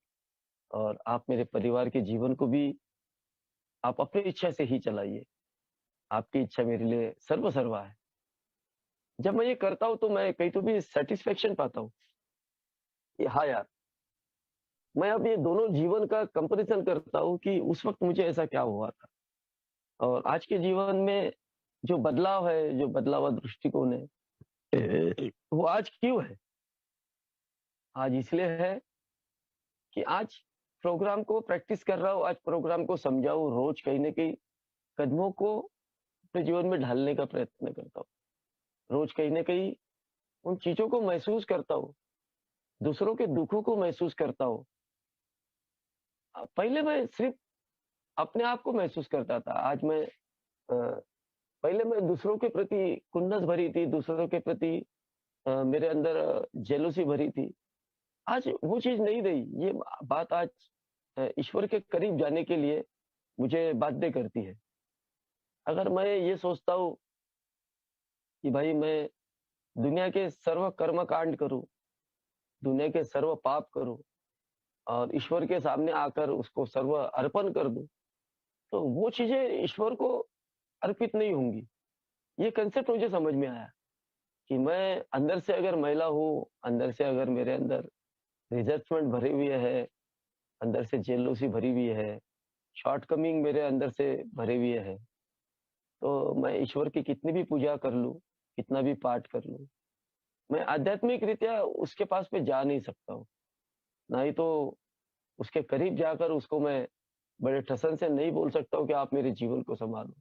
[SPEAKER 1] और आप मेरे परिवार के जीवन को भी आप अपनी इच्छा से ही चलाइए। आपकी इच्छा मेरे लिए सर्वसर्वा है। जब मैं ये करता हूँ तो मैं कहीं तो भी सैटिस्फैक्शन पाता हूँ कि हाँ यार, मैं अब ये दोनों जीवन का कंपैरिज़न करता हूँ कि उस वक़्त मुझे ऐसा क्या हुआ था और आज के जीवन में जो बदलाव है, जो बदला हुआ दृष्टिकोण है, वो आज क्यों है? आज इसलिए है कि आज प्रोग्राम को प्रैक्टिस कर रहा हूँ, आज प्रोग्राम को समझाऊँ, रोज़ कहीं न कहीं कदमों को अपने जीवन में ढालने का प्रयत्न करता हूँ। रोज़ कहीं न कहीं उन चीज़ों को महसूस करता हूँ, दूसरों के दुखों को महसूस करता हूँ। पहले मैं सिर्फ़ अपने आप को महसूस करता था, आज मैं पहले मैं दूसरों के प्रति खुन्नस भरी थी, दूसरों के प्रति मेरे अंदर जेलसी भरी थी। आज वो चीज़ नहीं रही, ये बात आज ईश्वर के करीब जाने के लिए मुझे बाध्य करती है। अगर मैं ये सोचता हूँ कि भाई मैं दुनिया के सर्व कर्म कांड करूँ, दुनिया के सर्व पाप करूँ और ईश्वर के सामने आकर उसको सर्व अर्पण कर दूँ, तो वो चीज़ें ईश्वर को अर्पित नहीं होंगी। ये कांसेप्ट मुझे समझ में आया कि मैं अंदर से अगर मैला हूँ, अंदर से अगर मेरे अंदर रिजर्चमेंट भरे हुए है, अंदर से जेलसी भरी हुई है, शॉर्टकमिंग मेरे अंदर से भरे हुए है, तो मैं ईश्वर की कितनी भी पूजा कर लूँ, कितना भी पाठ कर लूँ, मैं आध्यात्मिक रीत्या उसके पास में जा नहीं सकता हूँ। ना ही तो उसके करीब जाकर उसको मैं बड़े ठसन से नहीं बोल सकता हूँ कि आप मेरे जीवन को सँभालो।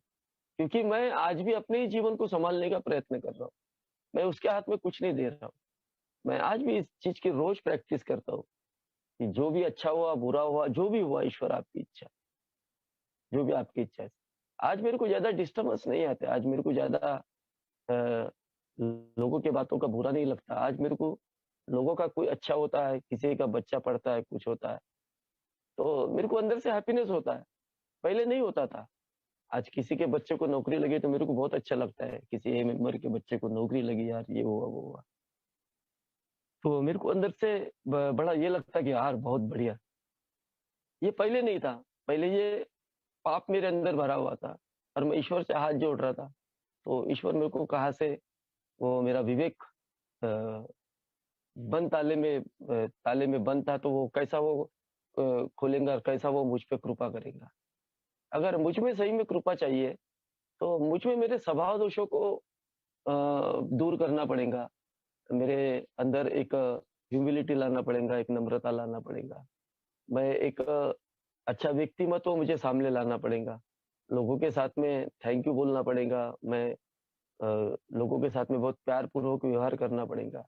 [SPEAKER 1] क्योंकि मैं आज भी अपने ही जीवन को सँभालने का प्रयत्न कर रहा हूँ। मैं उसके हाथ में कुछ नहीं दे रहा हूँ। मैं आज भी इस चीज़ की रोज़ प्रैक्टिस करता हूँ कि जो भी अच्छा हुआ, बुरा हुआ, जो भी हुआ ईश्वर आपकी इच्छा, जो भी आपकी इच्छा है। आज मेरे को ज़्यादा डिस्टर्बेंस नहीं आते, आज मेरे को ज़्यादा अ, लोगों की बातों का बुरा नहीं लगता। आज मेरे को लोगों का कोई अच्छा होता है, किसी का बच्चा पढ़ता है, कुछ होता है, तो मेरे को अंदर से हैप्पीनेस होता है। पहले नहीं होता था। आज किसी के बच्चे को नौकरी लगी तो मेरे को बहुत अच्छा लगता है। किसी ए मेंबर के बच्चे को नौकरी लगी यार, ये हुआ, वो हुआ। तो मेरे को अंदर से बड़ा ये लगता है कि यार बहुत बढ़िया। ये पहले नहीं था। पहले ये पाप मेरे अंदर भरा हुआ था और मैं ईश्वर से हाथ जोड़ रहा था। तो ईश्वर मेरे को कहाँ से वो मेरा विवेक अ, बंद ताले में बंद था तो वो कैसा वो खोलेगा और कैसा वो मुझ पे कृपा करेगा। अगर मुझ में सही में कृपा चाहिए, तो मुझ में मेरे स्वभाव दोषों को दूर करना पड़ेगा। मेरे अंदर एक ह्यूमिलिटी लाना पड़ेगा, एक नम्रता लाना पड़ेगा। मैं एक अच्छा व्यक्तिमत्व मुझे सामने लाना पड़ेगा। लोगों के साथ में थैंक यू बोलना पड़ेगा। मैं लोगों के साथ में बहुत प्यारपूर्वक व्यवहार करना पड़ेगा।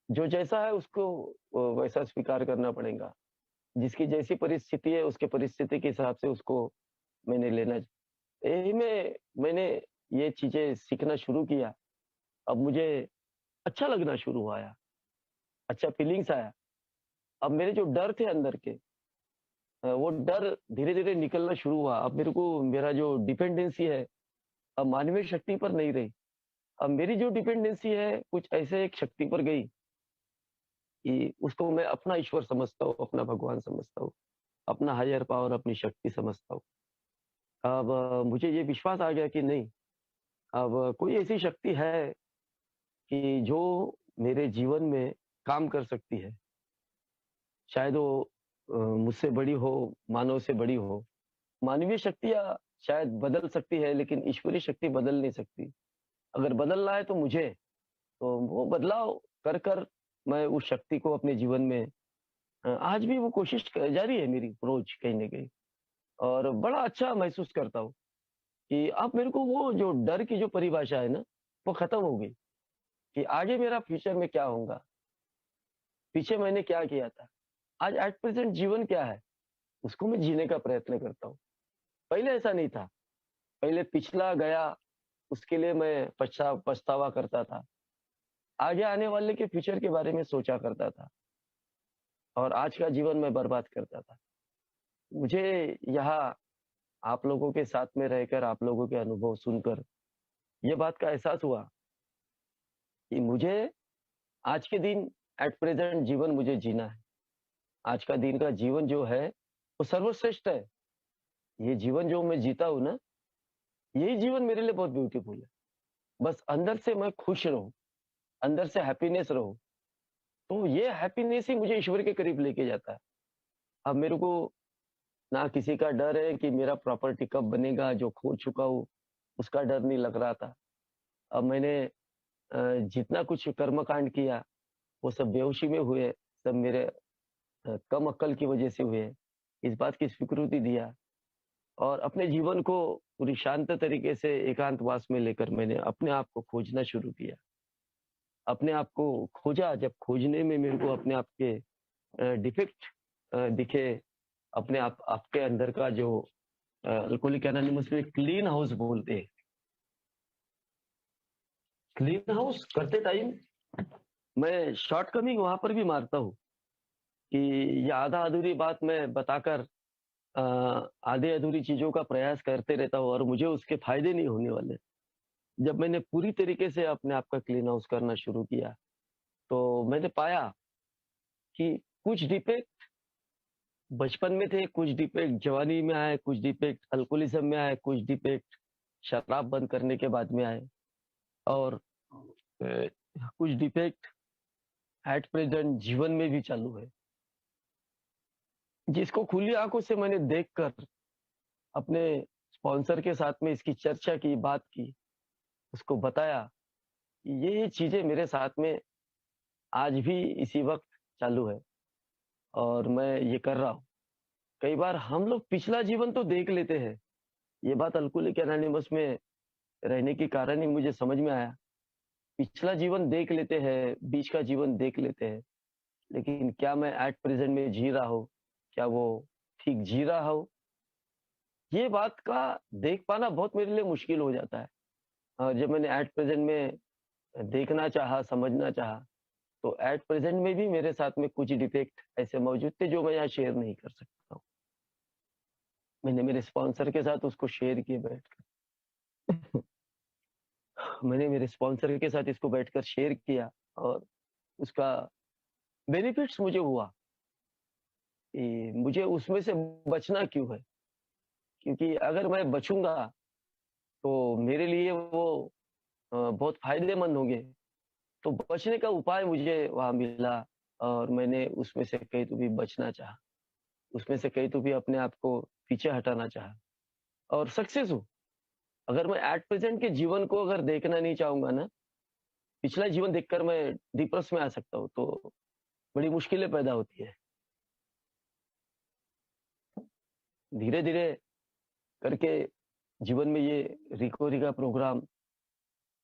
[SPEAKER 1] जो जैसा है उसको वैसा स्वीकार करना पड़ेगा। जिसकी जैसी परिस्थिति है, उसके परिस्थिति के हिसाब से उसको मैंने लेना यही में मैंने ये चीज़ें सीखना शुरू किया। अब मुझे अच्छा लगना शुरू हुआ आया, अच्छा फीलिंग्स आया। अब मेरे जो डर थे अंदर के वो डर धीरे-धीरे निकलना शुरू हुआ। अब मेरे को मेरा जो डिपेंडेंसी है, अब मानवीय शक्ति पर नहीं रही। अब मेरी जो डिपेंडेंसी है, कुछ ऐसे एक शक्ति पर गई कि उसको मैं अपना ईश्वर समझता हूँ, अपना भगवान समझता हूँ, अपना हायर पावर, अपनी शक्ति समझता हूँ। अब मुझे ये विश्वास आ गया कि नहीं, अब कोई ऐसी शक्ति है कि जो मेरे जीवन में काम कर सकती है। शायद वो मुझसे बड़ी हो, मानव से बड़ी हो। मानवीय शक्तियाँ शायद बदल सकती है, लेकिन ईश्वरीय शक्ति बदल नहीं सकती। अगर बदलना है तो मुझे, तो वो बदलाव कर मैं उस शक्ति को अपने जीवन में आज भी वो कोशिश जारी है मेरी रोज़ कहीं न कहीं और बड़ा अच्छा महसूस करता हूँ कि अब मेरे को वो जो डर की जो परिभाषा है ना, वो खत्म हो गई कि आगे मेरा फ्यूचर में क्या होगा। पीछे मैंने क्या किया था। आज एट प्रेज़ेंट जीवन क्या है, उसको मैं जीने का प्रयत्न करता हूँ। पहले ऐसा नहीं था। पहले पिछला गया, उसके लिए मैं पछतावा करता था। आगे आने वाले के फ्यूचर के बारे में सोचा करता था और आज का जीवन मैं बर्बाद करता था। मुझे यहाँ आप लोगों के साथ में रहकर, आप लोगों के अनुभव सुनकर ये बात का एहसास हुआ कि मुझे आज के दिन एट प्रेज़ेंट जीवन मुझे जीना है। आज का दिन का जीवन जो है, वो सर्वश्रेष्ठ है। ये जीवन जो मैं जीता हूँ ना, यही जीवन मेरे लिए बहुत ब्यूटीफुल है। बस अंदर से मैं खुश रहूँ, अंदर से हैप्पीनेस रहूँ, तो ये हैप्पीनेस ही मुझे ईश्वर के करीब लेके जाता है। अब मेरे को ना किसी का डर है कि मेरा प्रॉपर्टी कब बनेगा, जो खो चुका हूँ, उसका डर नहीं लग रहा था। अब मैंने जितना कुछ कर्मकांड किया, वो सब बेहोशी में हुए, सब मेरे कम अक्ल की वजह से हुए। इस बात की स्वीकृति दिया और अपने जीवन को पूरी शांत तरीके से एकांतवास में लेकर मैंने अपने आप को खोजना शुरू किया। अपने आप को खोजा, जब खोजने में मेरे को अपने आप के डिफेक्ट दिखे, अपने आप आपके अंदर का जो अल्कोहलिक एनोनिमस में क्लीन हाउस बोलते हैं। क्लीन हाउस करते टाइम मैं शॉर्टकमिंग वहाँ पर भी मारता हूँ कि ये आधा-अधूरी बात मैं बताकर अ, आधे-अधूरी चीज़ों का प्रयास करते रहता हूँ और मुझे उसके फ़ायदे नहीं होने वाले। जब मैंने पूरी तरीके से अपने आप का क्लीन हाउस करना शुरू किया, तो मैंने पाया कि कुछ डिफेक्ट बचपन में थे, कुछ डिफेक्ट जवानी में आए, कुछ डिफेक्ट अल्कोहलिज़्म में आए, कुछ डिफेक्ट शराब बंद करने के बाद में आए और अ, कुछ डिफेक्ट एट प्रेज़ेंट जीवन में भी चालू है। जिसको खुली आँखों से मैंने देखकर अपने स्पॉन्सर के साथ में इसकी चर्चा की, बात की, उसको बताया, ये चीज़ें मेरे साथ में आज भी इसी वक़्त चालू है और मैं ये कर रहा हूँ। कई बार हम लोग पिछला जीवन तो देख लेते हैं, ये बात अल्कोहलिक एनोनिमस में रहने के कारण ही मुझे समझ में आया। पिछला जीवन देख लेते हैं, बीच का जीवन देख लेते हैं, लेकिन क्या मैं एट प्रेज़ेंट में जी रहा हूँ? क्या वो ठीक जी रहा हूँ? ये बात का देख पाना बहुत मेरे लिए मुश्किल हो जाता है। जब मैंने एट प्रेज़ेंट में देखना चाहा, समझना चाहा, तो एट प्रेज़ेंट में भी मेरे साथ में कुछ डिफेक्ट ऐसे मौजूद थे जो मैं यहाँ शेयर नहीं कर सकता हूँ। मैंने मेरे स्पॉन्सर के साथ उसको शेयर किए बैठकर। मैंने मेरे स्पॉन्सर के साथ इसको बैठकर शेयर किया और उसका बेनिफिट्स मुझे हुआ कि मुझे उसमें से बचना क्यों है? क्योंकि अगर मैं बचूँगा तो मेरे लिए वो बहुत फ़ायदेमंद होंगे। तो बचने का उपाय मुझे वहाँ मिला और मैंने उसमें से कहीं तो भी बचना चाहा। उसमें से कहीं तो भी अपने आप को पीछे हटाना चाहा और सक्सेस हूँ। अगर मैं एट प्रेज़ेंट के जीवन को अगर देखना नहीं चाहूँगा ना, पिछला जीवन देखकर मैं डिप्रेस में आ सकता हूँ, तो बड़ी मुश्किलें पैदा होती है। धीरे-धीरे करके जीवन में ये रिकवरी का प्रोग्राम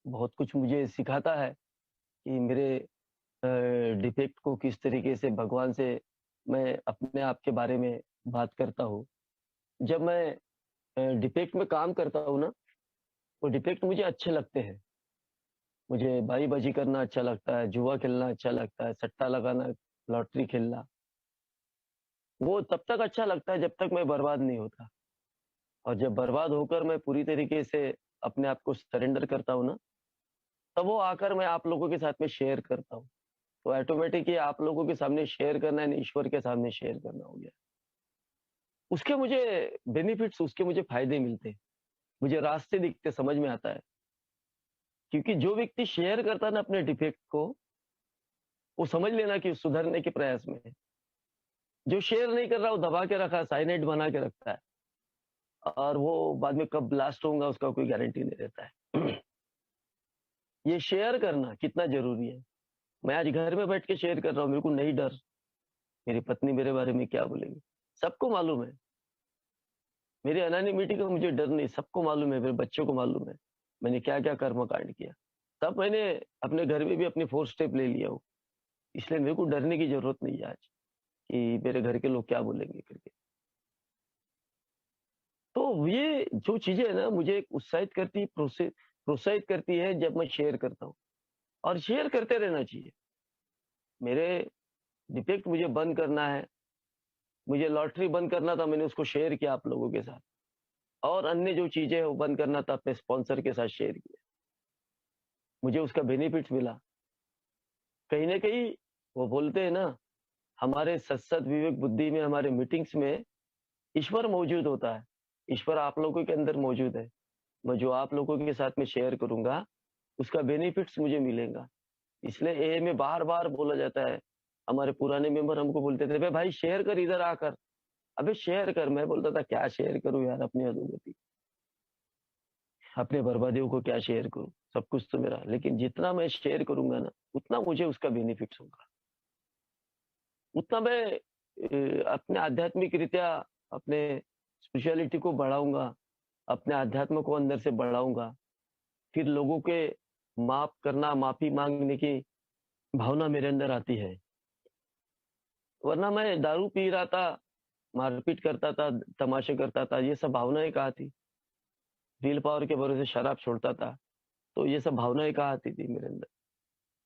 [SPEAKER 1] बहुत कुछ मुझे सिखाता है कि मेरे डिफेक्ट को किस तरीके से भगवान से मैं अपने आप के बारे में बात करता हूँ। जब मैं डिफेक्ट में काम करता हूँ ना, वो डिफेक्ट मुझे अच्छे लगते हैं। मुझे बाजी करना अच्छा लगता है, जुआ खेलना अच्छा लगता है, सट्टा लगाना, लॉटरी खेलना। वो तब तक अच्छा लगता है जब तक मैं बर्बाद नहीं होता और जब बर्बाद होकर मैं पूरी तरीके से अपने आप को सरेंडर करता हूँ ना, तब वो आकर मैं आप लोगों के साथ में शेयर करता हूँ। तो ऑटोमेटिक ये आप लोगों के सामने शेयर करना यानी ईश्वर के सामने शेयर करना हो गया। उसके मुझे बेनिफिट्स, उसके मुझे फ़ायदे मिलते हैं। मुझे रास्ते दिखते, समझ में आता है। क्योंकि जो व्यक्ति शेयर करता है ना अपने डिफेक्ट को, वो समझ लेना कि सुधरने के प्रयास में है। जो शेयर नहीं कर रहा, वो दबा के रखा है, साइनाइड बना के रखता है और वो बाद में कब ब्लास्ट होऊँगा उसका कोई गारंटी नहीं रहता है। ये शेयर करना कितना ज़रूरी है। मैं आज घर में बैठ के शेयर कर रहा हूँ, मेरे को नहीं डर, मेरी पत्नी मेरे बारे में क्या बोलेगी। सबको मालूम है, मेरी एनानिमिटी का मुझे डर नहीं, सबको मालूम है, मेरे बच्चों को मालूम है, मैंने क्या-क्या कर्मकांड किया। तब मैंने अपने घर में भी अपनी 4 स्टेप ले लिया हूँ। इसलिए मेरे को डरने की ज़रूरत नहीं है आज, कि मेरे घर के लोग क्या बोलेंगे करके। तो ये जो चीज़ें है ना मुझे उत्साहित करती प्रोत्साहित करती है जब मैं शेयर करता हूँ और शेयर करते रहना चाहिए। मेरे डिफेक्ट मुझे बंद करना है, मुझे लॉटरी बंद करना था, मैंने उसको शेयर किया आप लोगों के साथ और अन्य जो चीज़ें हैं वो बंद करना था, अपने स्पॉन्सर के साथ शेयर किया। मुझे उसका बेनिफिट्स मिला। कहीं न कहीं वो बोलते हैं ना, हमारे सत-सत विवेक बुद्धि में, हमारे मीटिंग्स में ईश्वर मौजूद होता है। ईश्वर आप लोगों के अंदर मौजूद है। मैं जो आप लोगों के साथ में शेयर करूँगा, उसका बेनिफिट्स मुझे मिलेगा। इसलिए एए में बार-बार बोला जाता है, हमारे पुराने मेंबर हमको बोलते थे, "बे भाई शेयर कर इधर आकर।" अबे शेयर कर, मैं बोलता था क्या शेयर करूँ यार अपनी अधोगति, अपने बर्बादियों को क्या शेयर करूँ? सब कुछ तो मेरा, लेकिन जितना मैं शेयर करूँगा ना, उतना मुझे उसका बेनिफिट्स होगा। उतना मैं अपने आध्यात्मिक रीत्या अपने स्पिरिचुअलिटी को बढ़ाऊँगा, अपने अध्यात्म को अंदर से बढ़ाऊँगा। फिर लोगों के माफ़ करना, माफ़ी माँगने की भावना मेरे अंदर आती है। वरना मैं दारू पी रहा था, मारपीट करता था, तमाशे करता था, ये सब भावनाएँ कहाँ थी? विल पावर के भरोसे शराब छोड़ता था, तो ये सब भावनाएँ कहाँ आती थी मेरे अंदर?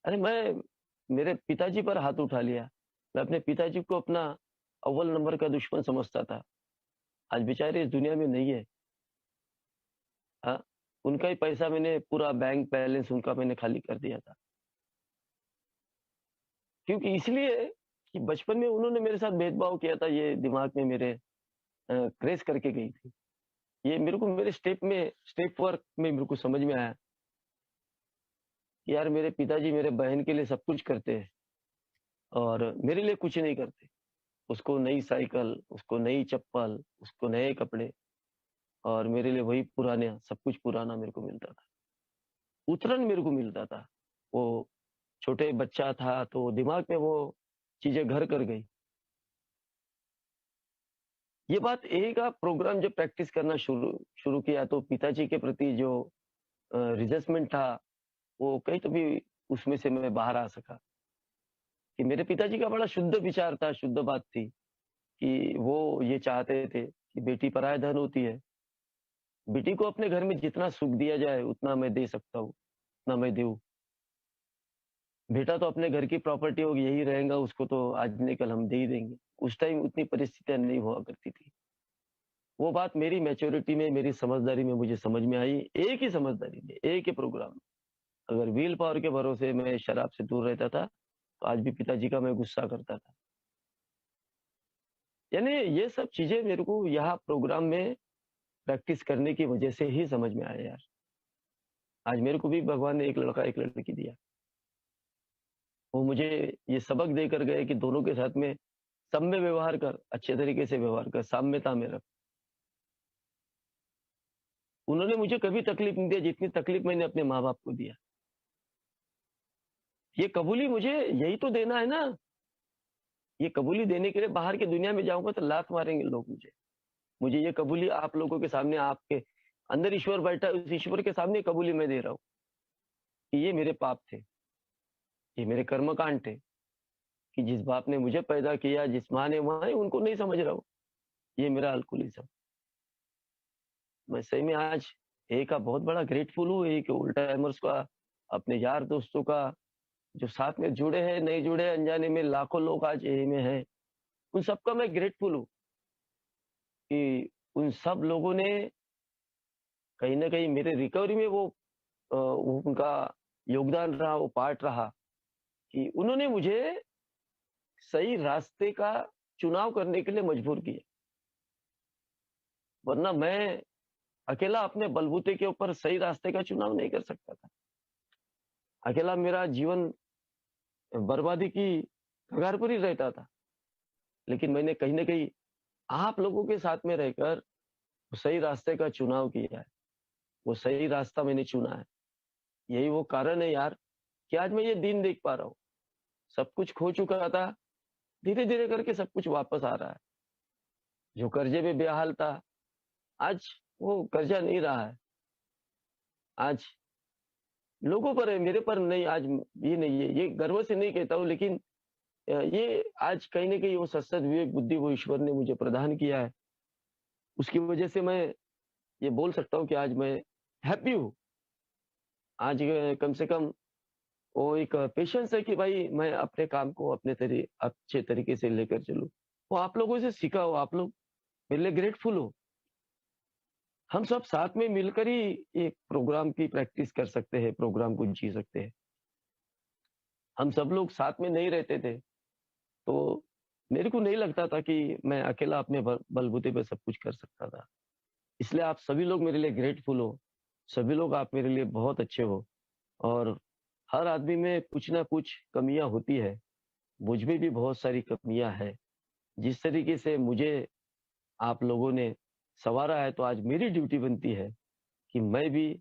[SPEAKER 1] अरे मैं मेरे पिताजी पर हाथ उठा लिया। मैं अपने पिताजी को अपना अव्वल नंबर का दुश्मन समझता था। आज बेचारे इस दुनिया में नहीं है। हाँ, उनका ही पैसा मैंने पूरा बैंक बैलेंस उनका मैंने खाली कर दिया था। क्योंकि इसलिए कि बचपन में उन्होंने मेरे साथ भेदभाव किया था, ये दिमाग में मेरे क्रेज़ करके गई थी। ये मेरे को मेरे स्टेप वर्क में मेरे को समझ में आया कि यार मेरे पिताजी मेरे बहन के लिए सब कुछ करते हैं और मेरे लिए कुछ नहीं करते। उसको नई साइकिल, उसको नई चप्पल, उसको नए कपड़े और मेरे लिए वही पुराने सब कुछ पुराना मेरे को मिलता था। उतरन मेरे को मिलता था। वो छोटे बच्चा था तो दिमाग में वो चीज़ें घर कर गई। ये बात एक आप प्रोग्राम जब प्रैक्टिस करना शुरू शुरू किया तो पिताजी के प्रति जो रिजेंटमेंट था, वो कहीं तो भी उसमें से मैं बाहर आ सका। कि मेरे पिताजी का बड़ा शुद्ध विचार था, शुद्ध बात थी कि वो ये चाहते थे कि बेटी पराया धन होती है। बेटी को अपने घर में जितना सुख दिया जाए उतना मैं दे सकता हूँ, उतना मैं दूँ। बेटा तो अपने घर की प्रॉपर्टी होगी, यही रहेगा, उसको तो आज नहीं कल हम दे ही देंगे। उस टाइम उतनी परिस्थितियाँ नहीं हुआ करती थी। वो बात मेरी मैच्योरिटी में, मेरी समझदारी में मुझे समझ में आई, एक ही समझदारी में, एक ही प्रोग्राम में। अगर व्हील पावर के भरोसे मैं शराब से दूर रहता था, तो आज भी पिताजी का मैं गुस्सा करता था। यानी ये सब चीज़ें मेरे को यहाँ प्रोग्राम में प्रैक्टिस करने की वजह से ही समझ में आया यार। आज मेरे को भी भगवान ने एक लड़का, एक लड़की दिया। वो मुझे ये सबक देकर गए कि दोनों के साथ में सम्य व्यवहार कर, अच्छे तरीके से व्यवहार कर, साम्यता में रख। उन्होंने मुझे कभी तकलीफ नहीं दी जितनी तकलीफ मैंने अपने माँ-बाप को दिया। ये कबूली मुझे यही तो देना है ना, ये कबूली देने के लिए बाहर की दुनिया में जाऊँगा तो लात मारेंगे लोग मुझे। मुझे ये कबूली आप लोगों के सामने आपके अंदर ईश्वर बैठा है, उस ईश्वर के सामने कबूली मैं दे रहा हूँ कि ये मेरे पाप थे, ये मेरे कर्मकांड थे कि जिस बाप ने मुझे पैदा किया, जिस माँ ने उनको नहीं समझ रहा हूँ। ये मेरा अल्कोहलिज़्म। मैं सही में आज ए का बहुत बड़ा ग्रेटफुल हूँ, एक ओल्ड टाइमर्स का, अपने यार दोस्तों का, जो साथ में जुड़े हैं, नहीं जुड़े हैं, अनजाने में लाखों लोग आज ए में हैं। उन सबका मैं ग्रेटफुल हूँ कि उन सब लोगों ने कहीं न कहीं मेरे रिकवरी में वो उनका योगदान रहा, वो पार्ट रहा कि उन्होंने मुझे सही रास्ते का चुनाव करने के लिए मजबूर किया। वरना मैं अकेला अपने बलबूते के ऊपर सही रास्ते का चुनाव नहीं कर सकता था। अकेला मेरा जीवन बर्बादी की कगार पर ही रहता था। लेकिन मैंने कहीं न कहीं आप लोगों के साथ में रहकर सही रास्ते का चुनाव किया है। वो सही रास्ता मैंने चुना है। यही वो कारण है यार कि आज मैं ये दिन देख पा रहा हूँ। सब कुछ खो चुका था, धीरे-धीरे करके सब कुछ वापस आ रहा है। जो कर्जे में बेहाल था, आज वो कर्जा नहीं रहा है। आज लोगों पर है, मेरे पर नहीं, आज ये नहीं है। ये गर्व से नहीं कहता हूँ लेकिन ये आज कहीं न कहीं वो सद्सद विवेक बुद्धि वो ईश्वर ने मुझे प्रदान किया है। उसकी वजह से मैं ये बोल सकता हूँ कि आज मैं हैप्पी हूँ। आज कम से कम वो एक पेशेंस है कि भाई मैं अपने काम को अपने अच्छे तरीके से लेकर चलूँ। वो आप लोगों से सीखा हो, आप लोग मेरे लिए ग्रेटफुल हो। हम सब साथ में मिलकर ही एक प्रोग्राम की प्रैक्टिस कर सकते हैं, प्रोग्राम को जी सकते हैं। हम सब लोग साथ में नहीं रहते थे, तो मेरे को नहीं लगता था कि मैं अकेला अपने बलबूते पे सब कुछ कर सकता था। इसलिए आप सभी लोग मेरे लिए ग्रेटफुल हो। सभी लोग आप मेरे लिए बहुत अच्छे हो और हर आदमी में कुछ ना कुछ कमियाँ होती है। मुझ में भी बहुत सारी कमियाँ हैं। जिस तरीके से मुझे आप लोगों ने संवारा है, तो आज मेरी ड्यूटी बनती है कि मैं भी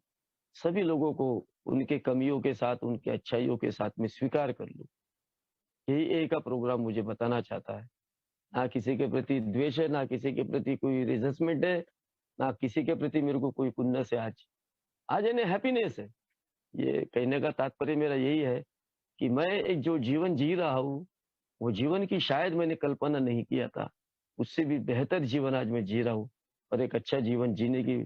[SPEAKER 1] सभी लोगों को उनके कमियों के साथ, उनकी अच्छाइयों के साथ में स्वीकार कर लूँ। यही ए का प्रोग्राम मुझे बताना चाहता है। ना किसी के प्रति द्वेष है, ना किसी के प्रति कोई रिजेंटमेंट है, ना किसी के प्रति मेरे को कोई खुन्नस है आज। आज यानी हैप्पीनेस है। ये कहने का तात्पर्य मेरा यही है कि मैं एक जो जीवन जी रहा हूँ, वो जीवन की शायद मैंने कल्पना नहीं किया था। उससे भी बेहतर जीवन आज मैं जी रहा हूँ और एक अच्छा जीवन जीने की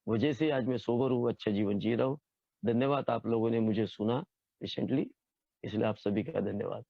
[SPEAKER 1] वजह से आज मैं सोबर हूँ, अच्छा जीवन जी रहा हूँ। धन्यवाद आप लोगों ने मुझे सुना पेशेंटली, इसलिए आप सभी का धन्यवाद।